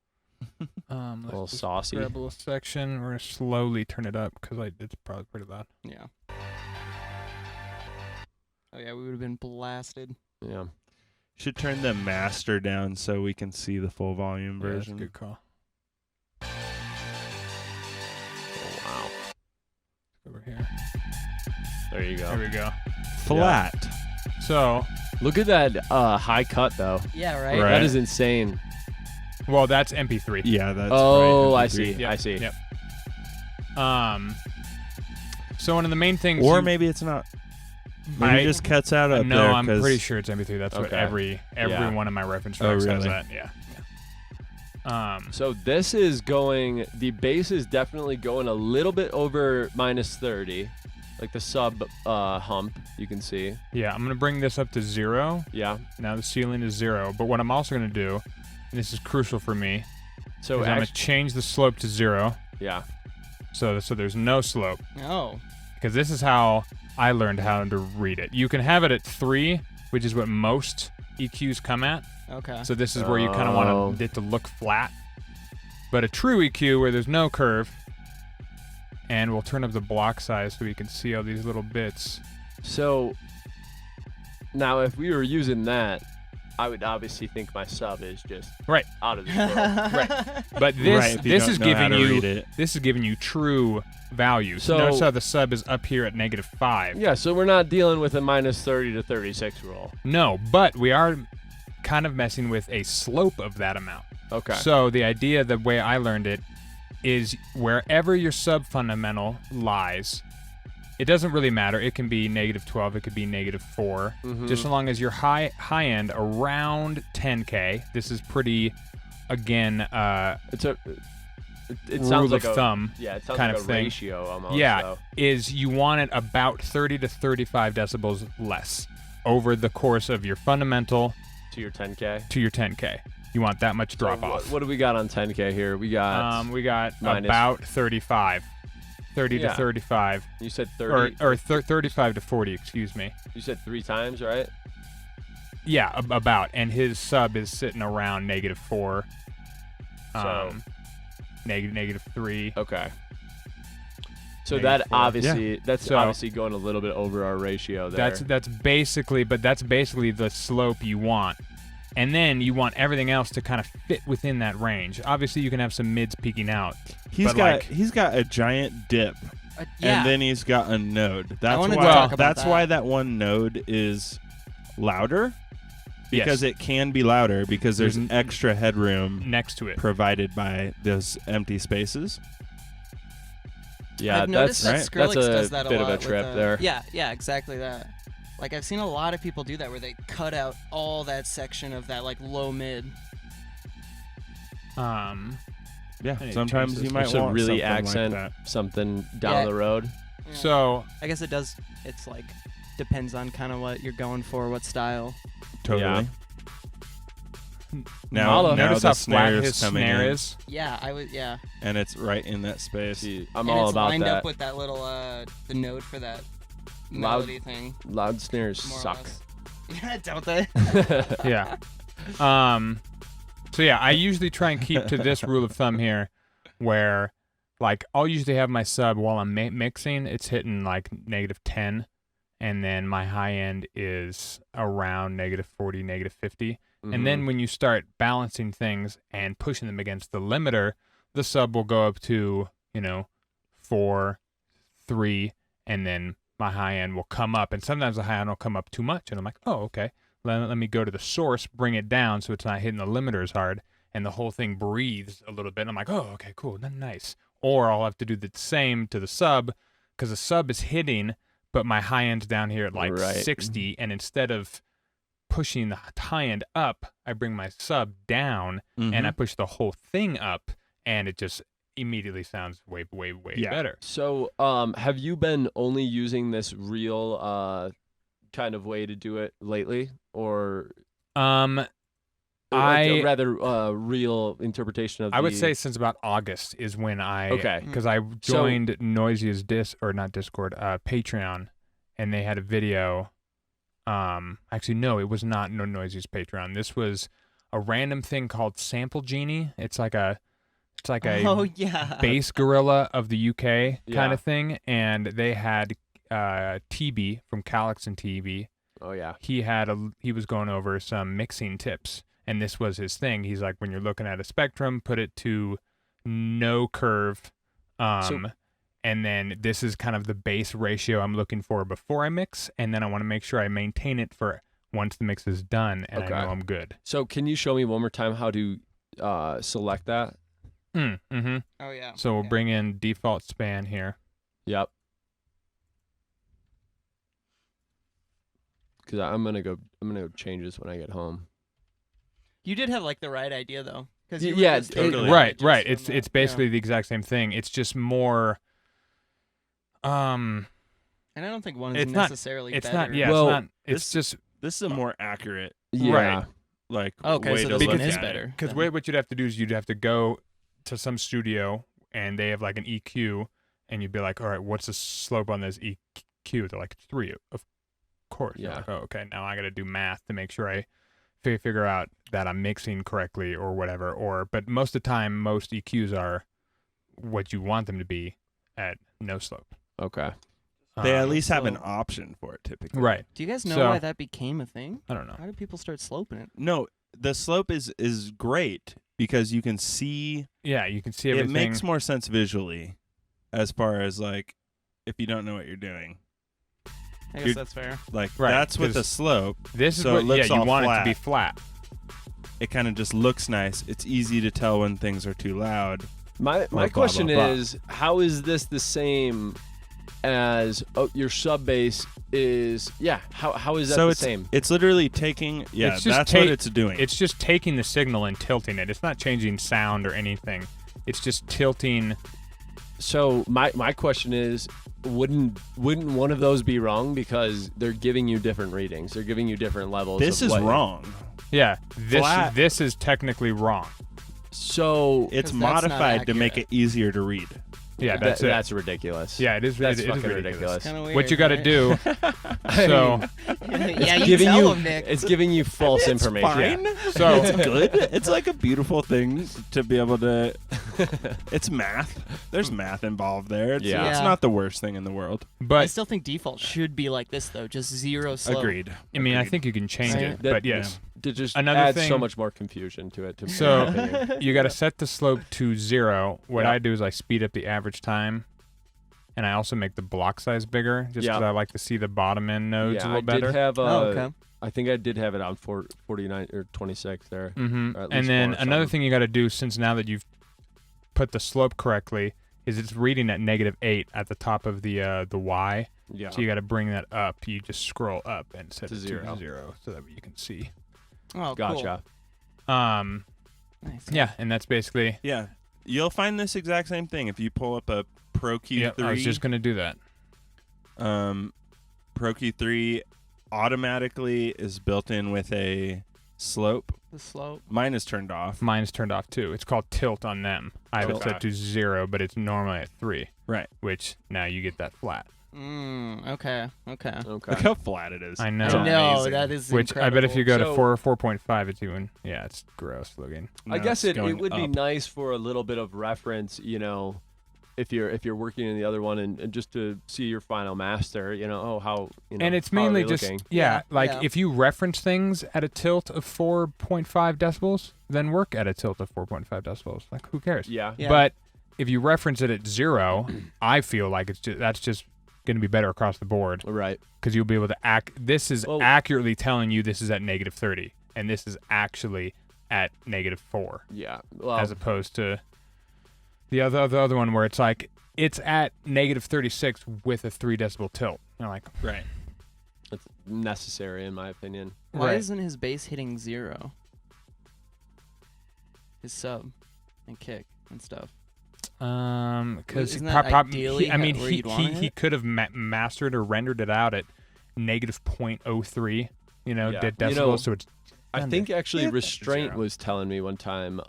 A little Let's just saucy. grab a little section. We're gonna slowly turn it up because it's probably pretty loud. Yeah. Oh yeah, we would have been blasted. Yeah. Should turn the master down so we can see the full volume Yeah, that's a version. good call. Oh, wow. Over here. There you There go. we go. Flat. So, Look at that high cut though. Yeah, right. Right. That is insane. well, that's MP3. Yeah, that's Oh, right. I see. Yep, I see. Yep. So one of the main things. Or you- maybe it's not. Maybe it just cuts out up no, there. I'm 'cause- pretty sure it's MP3. That's what Okay. every Yeah. one of my reference Oh, tracks has really? that. Yeah. So this is going. The bass is definitely going a little bit over -30, like the sub hump. You can see. Yeah, I'm gonna bring this up to 0. Yeah. Now the ceiling is 0. But what I'm also gonna do, and this is crucial for me, So is I'm gonna actually, change the slope to 0. yeah. So there's no slope. Oh. Because this is how I learned how to read it. You can have it at 3, which is what most EQs come at. Okay. So this is where you kind of Oh. want it to look flat. But a true EQ where there's no curve, and we'll turn up the block size so we can see all these little bits. So now, if we were using that, I would obviously think my sub is just Right. out of this world. Right. But this Right, if you this don't is know how giving to you read it. this is giving you true value. So So- notice how the sub is up here at -5. Yeah. So we're not dealing with a -30 to 36 rule. No, but we are kind of messing with a slope of that amount. Okay. So the idea, the way I learned it, is wherever your sub fundamental lies, it doesn't really matter. It can be -12, it could be -4. Mhm. Just as long as your high end around 10K. This is pretty, again, It's a. It rule sounds like of a thumb. Yeah, it sounds kind like of a thing. ratio almost. Yeah, So. is you want it about 30 to 35 decibels less over the course of your fundamental To your 10K. to your 10K. You want that much drop So off. What do we got on 10K here? We got. We got minus- about 35. 30 Yeah. to 35. You said 30. Or 35 to 40, excuse me. You said 3 times, right? Yeah, about. And his sub is sitting around -4. So- -3. Okay. So Negative that 4. obviously that's So- obviously going a little bit over our ratio there. That's basically the slope you want. And then you want everything else to kind of fit within that range. Obviously, you can have some mids peeking out. He's But, got like- he's got a giant dip, Yeah. and then he's got a node. That's wanted to why talk about that's that. why that one node is louder, because Yes. it can be louder because there's There's n- extra headroom Next to it. provided by those empty spaces. yeah, I've noticed that's that Skrillex that's a does that bit a of lot a trip with, there. Yeah, exactly that. Like I've seen a lot of people do that where they cut out all that section of that like low mid. Yeah, I need to sometimes change you this. might Should want really something accent like that. something down Yeah. the road. Yeah. So, I guess it does. It's like depends on kind of what you're going for, what style. Totally. Now Now notice the how flat snare's his coming snare in, is. Yeah, I would. Yeah, and it's right in that space. See, I'm and all it's about lined that. up with that little the note for that Loud- melody thing. Loud snares More or suck. less. Yeah, don't they? Yeah. So yeah, I usually try and keep to this rule of thumb here, where like I'll usually have my sub while I'm mixing, it's hitting like -10, and then my high end is around -40, -50. And then when you start balancing things and pushing them against the limiter, the sub will go up to, 4, 3, and then my high end will come up. And sometimes the high end will come up too much. And I'm like, oh, okay. Let me go to the source, bring it down so it's not hitting the limiter as hard. And the whole thing breathes a little bit. And I'm like, oh, okay, cool. Nice. Or I'll have to do the same to the sub because the sub is hitting, but my high end's down here at like Right. 60. And instead of pushing the high end up, I bring my sub down and I push the whole thing up, and it just immediately sounds way Yeah. better. So, have you been only using this real kind of way to do it lately, or like a I rather real interpretation of I would the- say since about August is when I Okay. because I joined Noisy's Discord, Patreon, and they had a video. Actually, no, it was not Noisy's Patreon. This was a random thing called Sample Genie. It's like a Oh yeah. bass gorilla of the UK kind Yeah. of thing, and they had TB from Calix and TB. Oh yeah. He was going over some mixing tips, and this was his thing. He's like, when you're looking at a spectrum, put it to no curve, and then this is kind of the bass ratio I'm looking for before I mix, and then I want to make sure I maintain it for once the mix is done, and Okay. I know I'm good. So, can you show me one more time how to select that? Mm-hmm. Oh yeah. So we'll Yeah. bring in default span here. Yep. Because I'm gonna go change this when I get home. You did have like the right idea though, because Yeah, totally. Right. It's basically the exact same thing. It's just more. And I don't think one is It's not- necessarily It's better. not. Yeah. Well, it's not. It's just This is a more accurate Yeah. Right. like Okay, way so to this one look is at better. it. because then. what you'd have to do is you'd have to go to some studio and they have like an EQ, and you'd be like, all right, what's the slope on this EQ? They're like 3, of course. You're Yeah. like, oh, okay. Now I got to do math to make sure I figure out that I'm mixing correctly or whatever. But most of the time, most EQs are what you want them to be at no slope. Okay. They at least have an so- option for it typically. Right. Do you guys know So- why that became a thing? I don't know. How did people start sloping it? No, the slope is great because you can see Yeah, you can see it everything. makes more sense visually as far as like if you don't know what you're doing. I You're- guess that's fair. Like Right, that's with the 'cause slope. This is so what it looks you all want it to flat. be flat. It kind of just looks nice. It's easy to tell when things are too loud. My blah, question blah, blah. is, how is this the same as your sub bass is? Yeah. How is that So the it's same? it's literally taking It's just that's what it's doing. It's just taking the signal and tilting it. It's not changing sound or anything. It's just tilting. So my question is, wouldn't one of those be wrong because they're giving you different readings? They're giving you different levels. this of is what- wrong. Yeah, Flat. this is technically wrong. So It's 'Cause that's not modified to make accurate. it easier to read. Yeah, that's it. that's ridiculous. Yeah, it is. That's it is fucking ridiculous. ridiculous. Kind of weird. What you got to right? do? I So mean, yeah, you giving tell you them, Nick. it's giving you false It's information. fine. So- it's good. It's like a beautiful thing to be able to. It's math. There's math involved there. It's, Yeah. it's Yeah. not the worst thing in the world. I but still think default should be like this though, just zero slope. Agreed. I mean, I Agreed. think you can change Right. it. That- But yes, To just Another add so thing- much more confusion to it. So- my opinion. you got to set the slope to 0. What Yeah. I do is I speed up the average time, and I also make the block size bigger, just because Yeah. I like to see the bottom end nodes yeah, a little I better. did have. Oh, okay. I think I did have it on 49 or 26 there. Mm-hmm. or at And least then more or another something. thing you got to do, since now that you've put the slope correctly, is it's reading at -8 at the top of the Y. Yeah. So you got to bring that up. You just scroll up and set To it zero. to 0 so that you can see. Oh, Gotcha. Cool. Nice. Yeah, and that's basically. Yeah, you'll find this exact same thing if you pull up a Pro Q3. Yeah, I was just gonna do that. Pro Q3 automatically is built in with a slope. The slope. Mine is turned off. Mine's turned off too. It's called tilt on them. I have it Okay. set to 0, but it's normally at 3. Right. Which now you get that flat. Okay. Okay. Okay. Look how flat it is. I know. It's I know amazing. that is. Which I bet if you go So- to 4.5, it's even. Yeah, it's gross looking. I No, guess it's it going would be up. nice for a little bit of reference, if you're working in the other one and just to see your final master, how And it's how are mainly they just looking? yeah, like yeah. if you reference things at a tilt of 4.5 decibels, then work at a tilt of 4.5 decibels. Like who cares? Yeah. Yeah. But if you reference it at 0, I feel like that's just going to be better across the board Right. because you'll be able to this is Well- accurately telling you this is at -30 and this is actually at -4 Yeah. Well, as opposed to the other one where it's like it's at -36 with a 3 decibel tilt. You're like, Right. it's necessary in my opinion. Why Right. isn't his bass hitting 0? His sub and kick and stuff. Because Isn't that ideally where you'd wanna he hit? could have mastered or rendered it out at negative 0.03, Yeah. decibels. So it's I think actually Yeah, Restraint zero. was telling me one time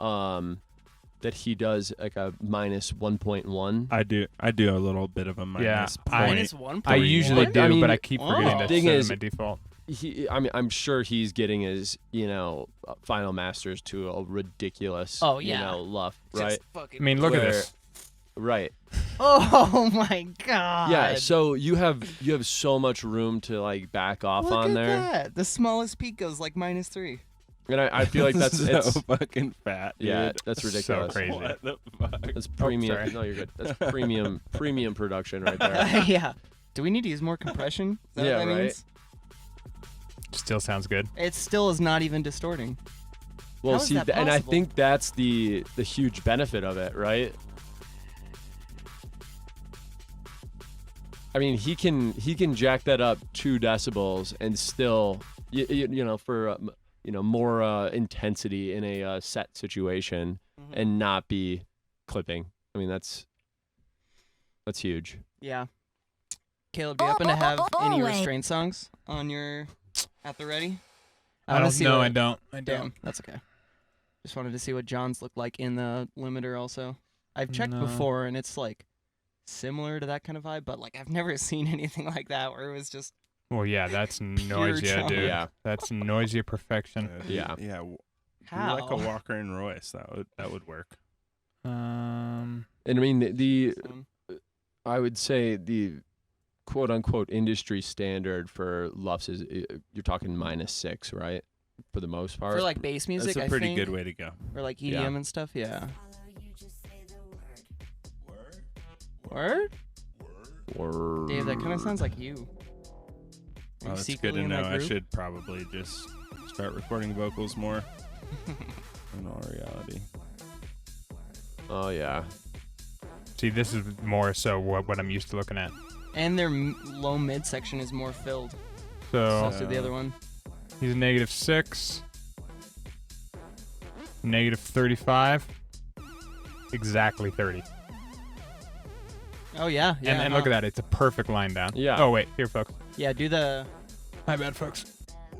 that he does like a minus 1.1. I do a little bit of a minus Minus 1. I usually But, do, I mean, but I keep forgetting oh. to Thing set is- my default. I'm sure he's getting his, final masters to a ridiculous, Oh, yeah. luff, Just right? fucking. I mean, look at Where- this. Right. Oh my god. Yeah. So you have so much room to like back off Look on at there, that. The smallest peak goes like -3. and I feel like that's so it's fucking fat. Dude. yeah, that's ridiculous. crazy. What the fuck? That's premium. sorry. No, you're good. That's premium production right there. Yeah. Do we need to use more compression? Is that Yeah, what that right. means? Still sounds good. It still is not even distorting. Well, How is see, that and I possible? think that's the huge benefit of it, right? I mean, he can jack that up 2 decibels and still, for more intensity in a set situation and not be clipping. I mean, that's huge. Yeah. Caleb, do you happen to have any wait. restraint songs on your at the ready? I wanna don't see know. what- I don't. Damn, that's okay. Just wanted to see what John's looked like in the limiter also. I've checked No. before and it's like similar to that kind of vibe, but like I've never seen anything like that where it was just Well, yeah, that's noisy, chunk. dude. Yeah. That's noisy perfection. Yeah. Yeah. Do how. like a Walker and Royce. That would work. Um, And I mean, the Um, I would say the quote unquote industry standard for LUFS is you're talking -6, right? For the most part. for like bass music, That's a I pretty think, good way to go. or like EDM Yeah. and stuff. Yeah. Word? or Dave, that kind of sounds like you. Are Oh, you that's good secretly to in know. that I group? should probably just start recording vocals more. In all reality. Oh yeah. see, this is more so what I'm used to looking at. And their low mid section is more filled. So So the other one. he's -6, -35, exactly 30. Oh yeah, yeah. And look at that, it's a perfect line down. Yeah. Oh wait, here, folks. Yeah, do the. My bad, folks.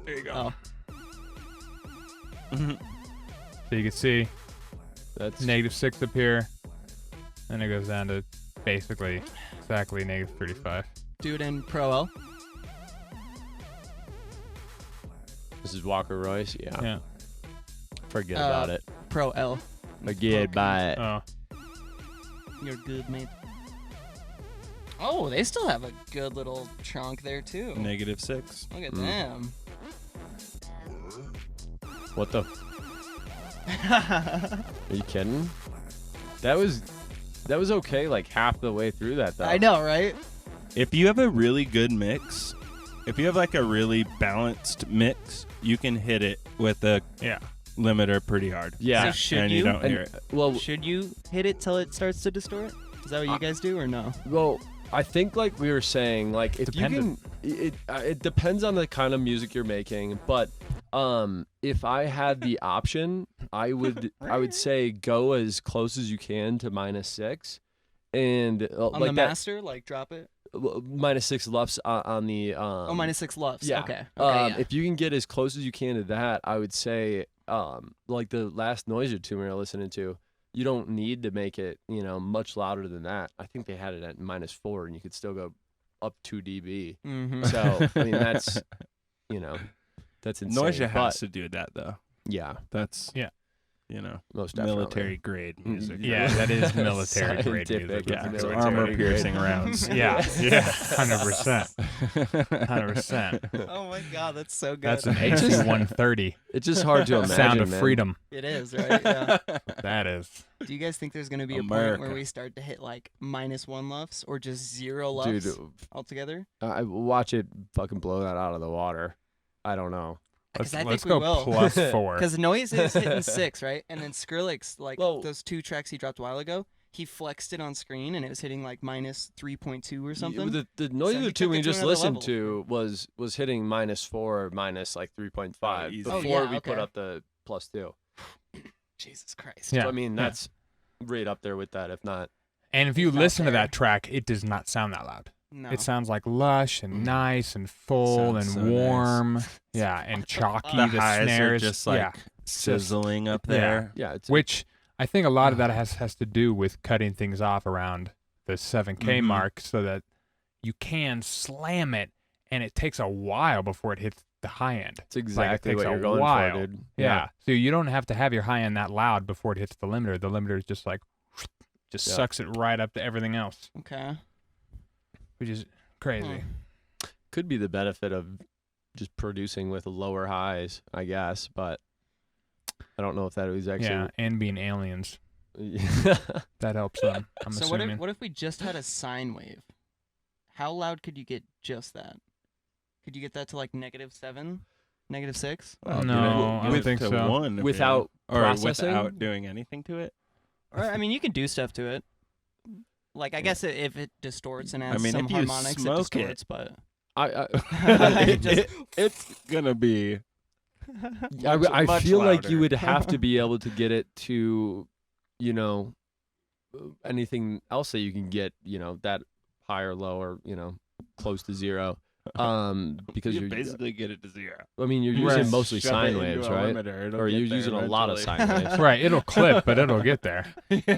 There you go. Oh, So you can see That's -6 up here, and it goes down to basically exactly -35. do it in Pro L. this is Walker Royce. Yeah. Yeah. Forget about it. Pro L. Forget about it. Oh, You're good, mate. Oh, they still have a good little chunk there too. -6. Look at Mm. them. What the? Are you kidding? That was okay. Like half the way through that though. I know, right? If you have a really good mix, if you have like a really balanced mix, you can hit it with a yeah. limiter pretty hard. Yeah. So should and you? you don't And- hear it. well, Should you hit it till it starts to distort? Is that what you guys do or no? Well, I think like we were saying, like if Dependent. you can, it depends on the kind of music you're making. But if I had the option, I would say go as close as you can to -6, and On like the that master, like drop it. -6 LUFS on the Oh, -6 lufs. yeah. Okay. Okay. Yeah. If you can get as close as you can to that, I would say like the last Noiser tune we were listening to. You don't need to make it, much louder than that. I think they had it at -4, and you could still go up 2 dB. Mm-hmm. So I mean, that's that's insane. Noisia but, has to do that though. yeah, That's Yeah. most definitely. military grade music. Yeah, that is military grade Scientific, music. it's Yeah, it's military armor grade. piercing rounds. Yeah, yeah, 100%. 100%. Oh my god, that's so good. That's an AC-130. It's just hard to imagine. Sound of man. freedom. It is, right? Yeah. That is. Do you guys think there's gonna be a point America. where we start to hit like -1 lufs or just 0 lufs Dude, altogether? I watch it fucking blow that out of the water. I don't know. Because I Let's think we go will. +4. Because Noise is hitting 6, right? And then Skrillex, like Well- those 2 tracks he dropped a while ago, he flexed it on screen and it was hitting like -3.2 or something. The noise So of he the tune took we it to just another listened level. to was hitting -4, minus like 3.5 easy. before Oh, yeah, we put okay. up the +2. Jesus Christ. Yeah. So I mean yeah. that's right up there with that, if not. And if you It's not listen to there. that track, it does not sound that loud. No. It sounds like lush and nice and full Sounds and so nice. warm. Yeah, and chalky. The The highs snares, are just like yeah, sizzling up yeah. there. Yeah, it's which I think a lot of that has to do with cutting things off around the 7K Mhm. mark, so that you can slam it, and it takes a while before it hits the high end. it's exactly takes what a you're going while. for, dude. Yeah. So you don't have to have your high end that loud before it hits the limiter. The limiter is just like, just Yeah. sucks it right up to everything else, Okay. which is crazy. Could be the benefit of just producing with lower highs, I guess, but I don't know if that was Yeah, actually. and being aliens, Yeah. that helps them. I'm So assuming. what if we just had a sine wave? How loud could you get just that? Could you get that to like -7, -6? Well, No, give it- I give don't it think to so. one if Without you're- or processing? without doing anything to it. Or I mean, you can do stuff to it. Like I guess if it distorts and adds mean, some if you harmonics, it smoke it- distorts. But it's gonna be. I much feel like you louder. would have to be able to get it to, you know, anything else that you can get, you know, that high or low or, you know, close to zero. Because you you're basically get it to zero. I mean, you're Right. using mostly Shove sine it into waves, a right? limiter, it'll Or get you're there using a lot of eventually. sine waves. Right, it'll clip, but it'll get there. Yeah,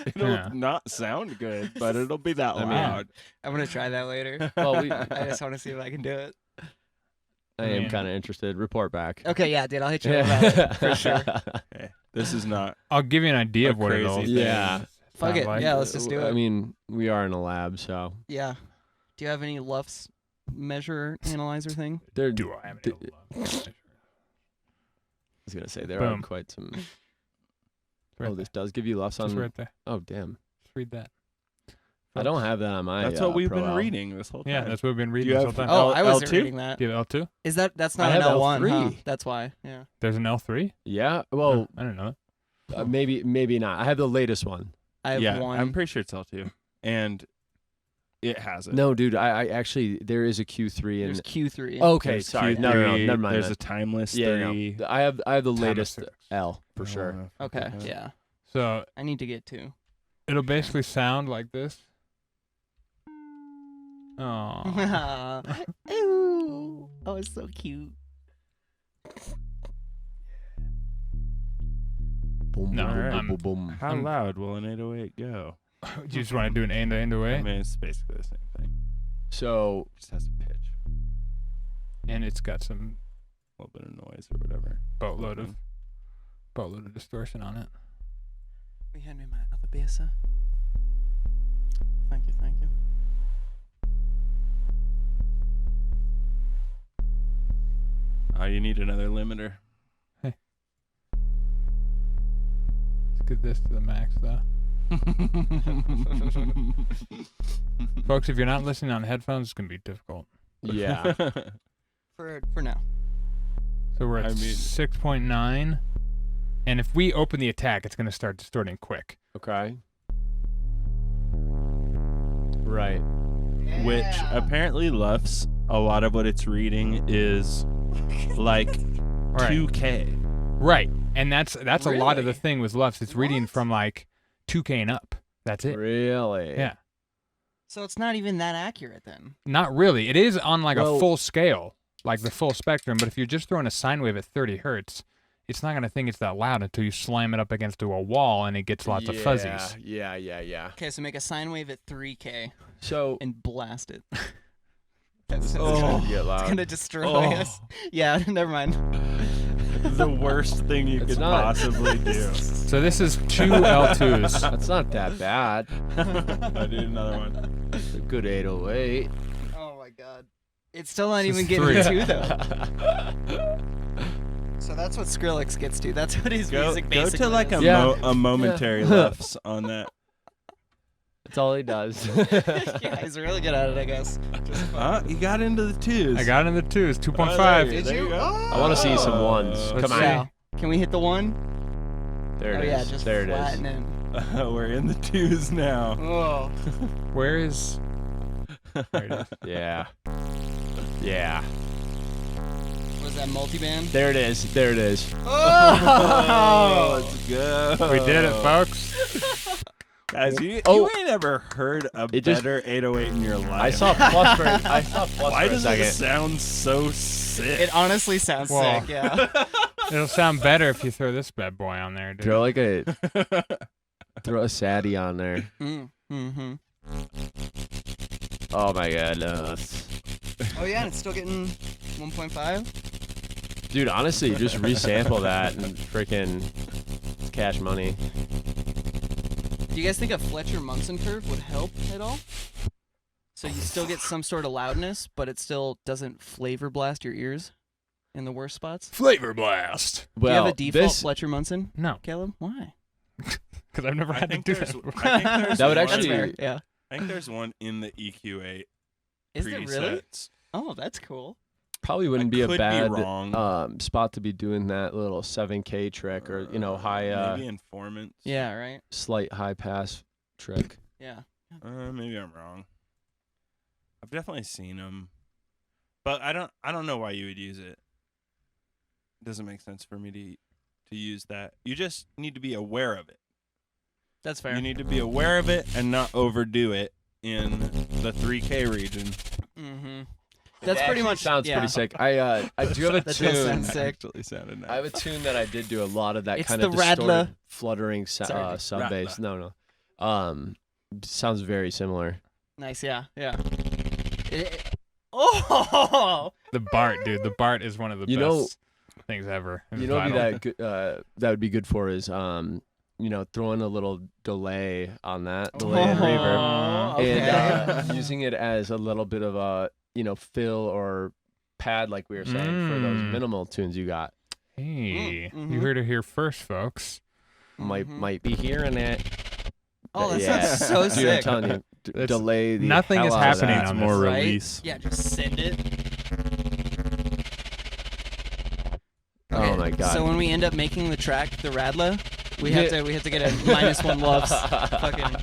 it'll Yeah. not sound good, but it'll be that I mean- loud. I'm gonna try that later. Well, I just want to see if I can do it. I am Man. kind of interested. Report back. Okay, yeah, dude, I'll hit you up about it for sure. Okay, this is not. I'll give you an idea A of what it'll. crazy Yeah. Fuck sound it. like. Yeah, let's just do I it. mean, we are in a lab, so Yeah. Do you have any LUFS measure analyzer thing? there. Do I have D- any love? I was gonna say there Boom. are quite some. Right Oh, this does give you lefts there. Just on. right there. Oh, damn. Just read that. I don't have that on my. That's what we've Pro been L. reading this whole time. Yeah, that's what we've been reading you this whole have- time. Oh, I L- wasn't L2? reading that. Do you have L2? That's I not an have L1, huh? L3. That's why. Yeah. There's an L3? Yeah. Well, I don't know. maybe not. I have the latest one. I have Yeah, one. I'm pretty sure it's L2, and it has it. No, dude. I actually there is a Q3 There's and. Q3. Okay, There's sorry. Q3, No, never mind. There's then. a timeless Yeah, 3. no. I have the Timeless latest physics. L for sure. Okay, yeah. So I need to get two. it'll basically sound like this. Oh. Ooh. Oh, it's so cute. Boom, No, boom, I'm- boom, boom, boom. How loud will an 808 go? You just want to do an end-to-end I away? mean, it's basically the same thing. So It just has a pitch, And it's got some a little bit of noise or whatever. boatload of distortion on it. Will you hand me my other beer, sir? Thank you, thank you. Oh, you need another limiter. Let's get this to the max, though. Folks, if you're not listening on headphones, it's going to be difficult. yeah. For now. So we're at I mean- 6.9. And if we open the attack, it's going to start distorting quick. Okay. Right. Which apparently LUFS, a lot of what it's reading is like Right. 2K. Right. And that's a lot of the Really? thing with LUFS. It's reading What? from like 2K and up. That's it. Really? Yeah. So it's not even that accurate then. Not really. It is on like Well- a full scale, like the full spectrum. But if you're just throwing a sine wave at 30 hertz, it's not going to think it's that loud until you slam it up against a wall and it gets lots of fuzzies. Yeah. Okay, so make a sine wave at 3K So and blast it. this is Oh. gonna get It's loud. gonna destroy Oh. us. Yeah, never mind. The worst thing you It's could not. possibly do. So this is 2 L2s. That's not that bad. I need another one. It's a good 808. Oh my god. It's still not This even is getting 3. to 2 though. So that's what Skrillex gets to. That's what his Go music to basically like is. Yeah. a momentary LUFS on that. That's all he does. Yeah, he's really good at it, I guess. You got into the 2s. I got in the 2s, Oh, 2.5. Did there you? you go. I want to see some ones. Let's Come on. see. Yeah. Can we hit the 1? There it oh is. yeah, just there it is. flatten it. We're in the 2s now. Oh. Where is... There it is. Yeah. Yeah. Was that multiband? There it is. There it is. Oh! Let's go. We did it, folks. Guys, you ain't ever heard a It just- better 808 in your life. I saw plus for Why a does second. it sound so sick? It honestly sounds Whoa. sick. Yeah. It'll sound better if you throw this bad boy on there, dude. Throw a Sadie on there. Mm-hmm. Oh my god, no. Oh yeah, and it's still getting 1.5. Dude, honestly, just resample that and freaking cash money. Do you guys think a Fletcher Munson curve would help at all? So you still get some sort of loudness, but it still doesn't flavor blast your ears in the worst spots? Flavor blast. Do you have Well, a default this Fletcher Munson, No, Caleb? Why? because I've never I had to think do there's, that before. I think there's That would one- actually- That's fair. Yeah. I think there's one in the EQ8 Is there presets. really? Oh, that's cool. probably wouldn't I be a could bad wrong. spot to be doing that little 7K trick or high maybe Informants. Yeah, right? slight high pass trick. Yeah. Maybe I'm wrong. I've definitely seen them, but I don't know why you would use it. It doesn't make sense for me to use that. You just need to be aware of it. That's fair. You need to be aware of it and not overdo it in the 3K region. Mm-hmm. That's pretty much sounds yeah. pretty sick. I do have a That does tune. sound sick. Actually sounded nice. I have a tune that I did do a lot of that It's kind the of distorted, Radler. fluttering Sorry. sub bass. Radler. No. Sounds very similar. Nice, yeah. Oh! The Bart, dude. The Bart is one of the You best know- things ever. in You know, what vinyl. would be that would be good for is throwing a little delay on that delay and reverb, Oh, okay. and using it as a little bit of a fill or pad, like we were saying, for those Mm. minimal tunes you got. Hey, Mhm. you heard it here first, folks. Might Mhm. might be hearing it. Oh, that Yeah. sounds so Dude, I'm sick. telling you, That's- delay the nothing hell is out of happening that. on more this. Right? release. Yeah, just send it. Oh my god. So when we end up making the track, the Radla, we have to get a -1 loves. Fucking.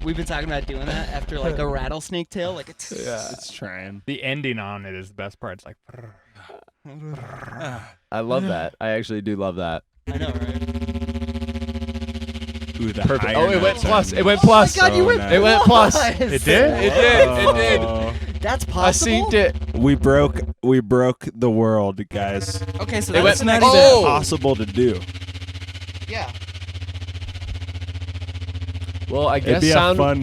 We've been talking about doing that after like a rattlesnake tail, like it's. Yeah. It's trying. The ending on it is the best part. It's like, I love that. I actually do love that. I know, right? Ooh, the Perfect. higher Oh, it went notes plus. are It went Oh my plus. God, you so went. nice. It went plus. Plus. It did? It did. It did. Oh. That's I possible. synced it. We broke the world, guys. Okay, so It that's went- not Not even. Oh! even possible to do. Yeah. Well, I It'd guess be sound. a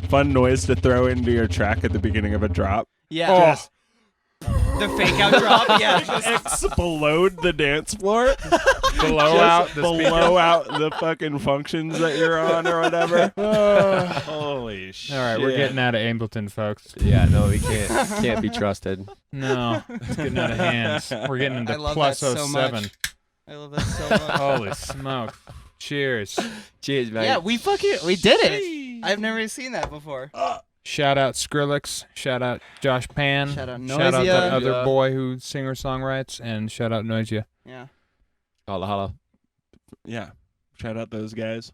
fun noise to throw into your track at the beginning of a drop. Yeah. oh, The fake out drop. Yeah. Just, Explode the dance floor. blow out the blow out the fucking functions that you're on or whatever. Holy shit! All right, we're getting out of Ableton, folks. Yeah, no, we can't be trusted. No, it's getting out of hands. We're getting into I love plus that so 07. much. I love that so much. Holy smoke. Cheers. Cheers, man. Yeah, we did it. I've never seen that before. Shout out Skrillex. Shout out Josh Pan. Shout out Shout out Noisia. that other Yeah. boy who singer-songwrites. And shout out Noisia. Yeah. Holla, holla. Yeah. Shout out those guys.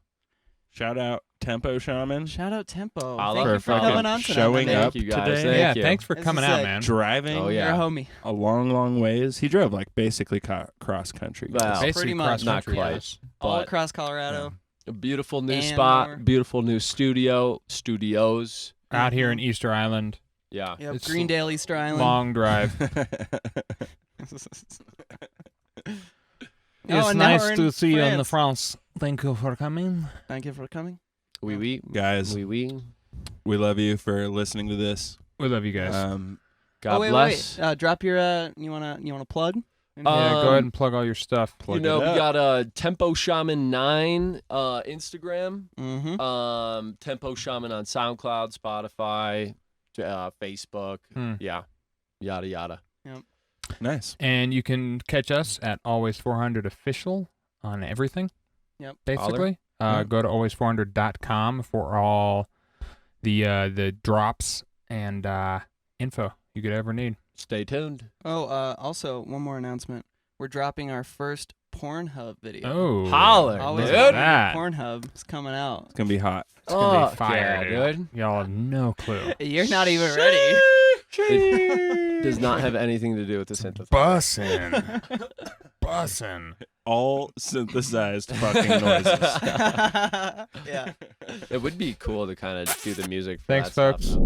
Shout out Tempo Shaman. Shout out Tempo. I Thank love you her for fucking coming on tonight. showing my man. up Thank you guys. today. Thank you. Thanks for This coming is out, sick. man. Driving Oh, You're yeah. a homie. a long ways. He drove like basically cross country. Wow. Basically Pretty much. Not cross-country, quite. yes. All But across Colorado. a beautiful new And spot, more. beautiful new studios. Out here in Easter Island. Yeah. Yep. It's Greendale, Easter Island. Long drive. Oh, It's and now nice we're in to see you in the France. France. Thank you for coming. Thank you for coming. Oui, oui. Guys, Oui. we love you for listening to this. We love you guys. God wait, bless. Wait. Drop your you wanna plug? yeah, go ahead um, and plug all your stuff. You Plug know, it we up. got a Tempo Shaman 9 Instagram. Mm-hmm. Tempo Shaman on SoundCloud, Spotify, Facebook. Yeah. Yada yada. Nice. And you can catch us at Always 400 Official on everything. Yep. Basically. Yeah. Go to always400.com for all the drops and info you could ever need. Stay tuned. Oh, also one more announcement. We're dropping our first Pornhub video. Oh. Holler, Always dude. Forever That. Pornhub is coming out. It's gonna be hot. It's going to Oh, be fire, yeah, dude. Y'all have no clue. You're not even ready. It does not have anything to do with the synthesizer. Bussin'. bussin'. All synthesized fucking noises. Yeah. It would be cool to kind of do the music for Thanks, that folks. stuff.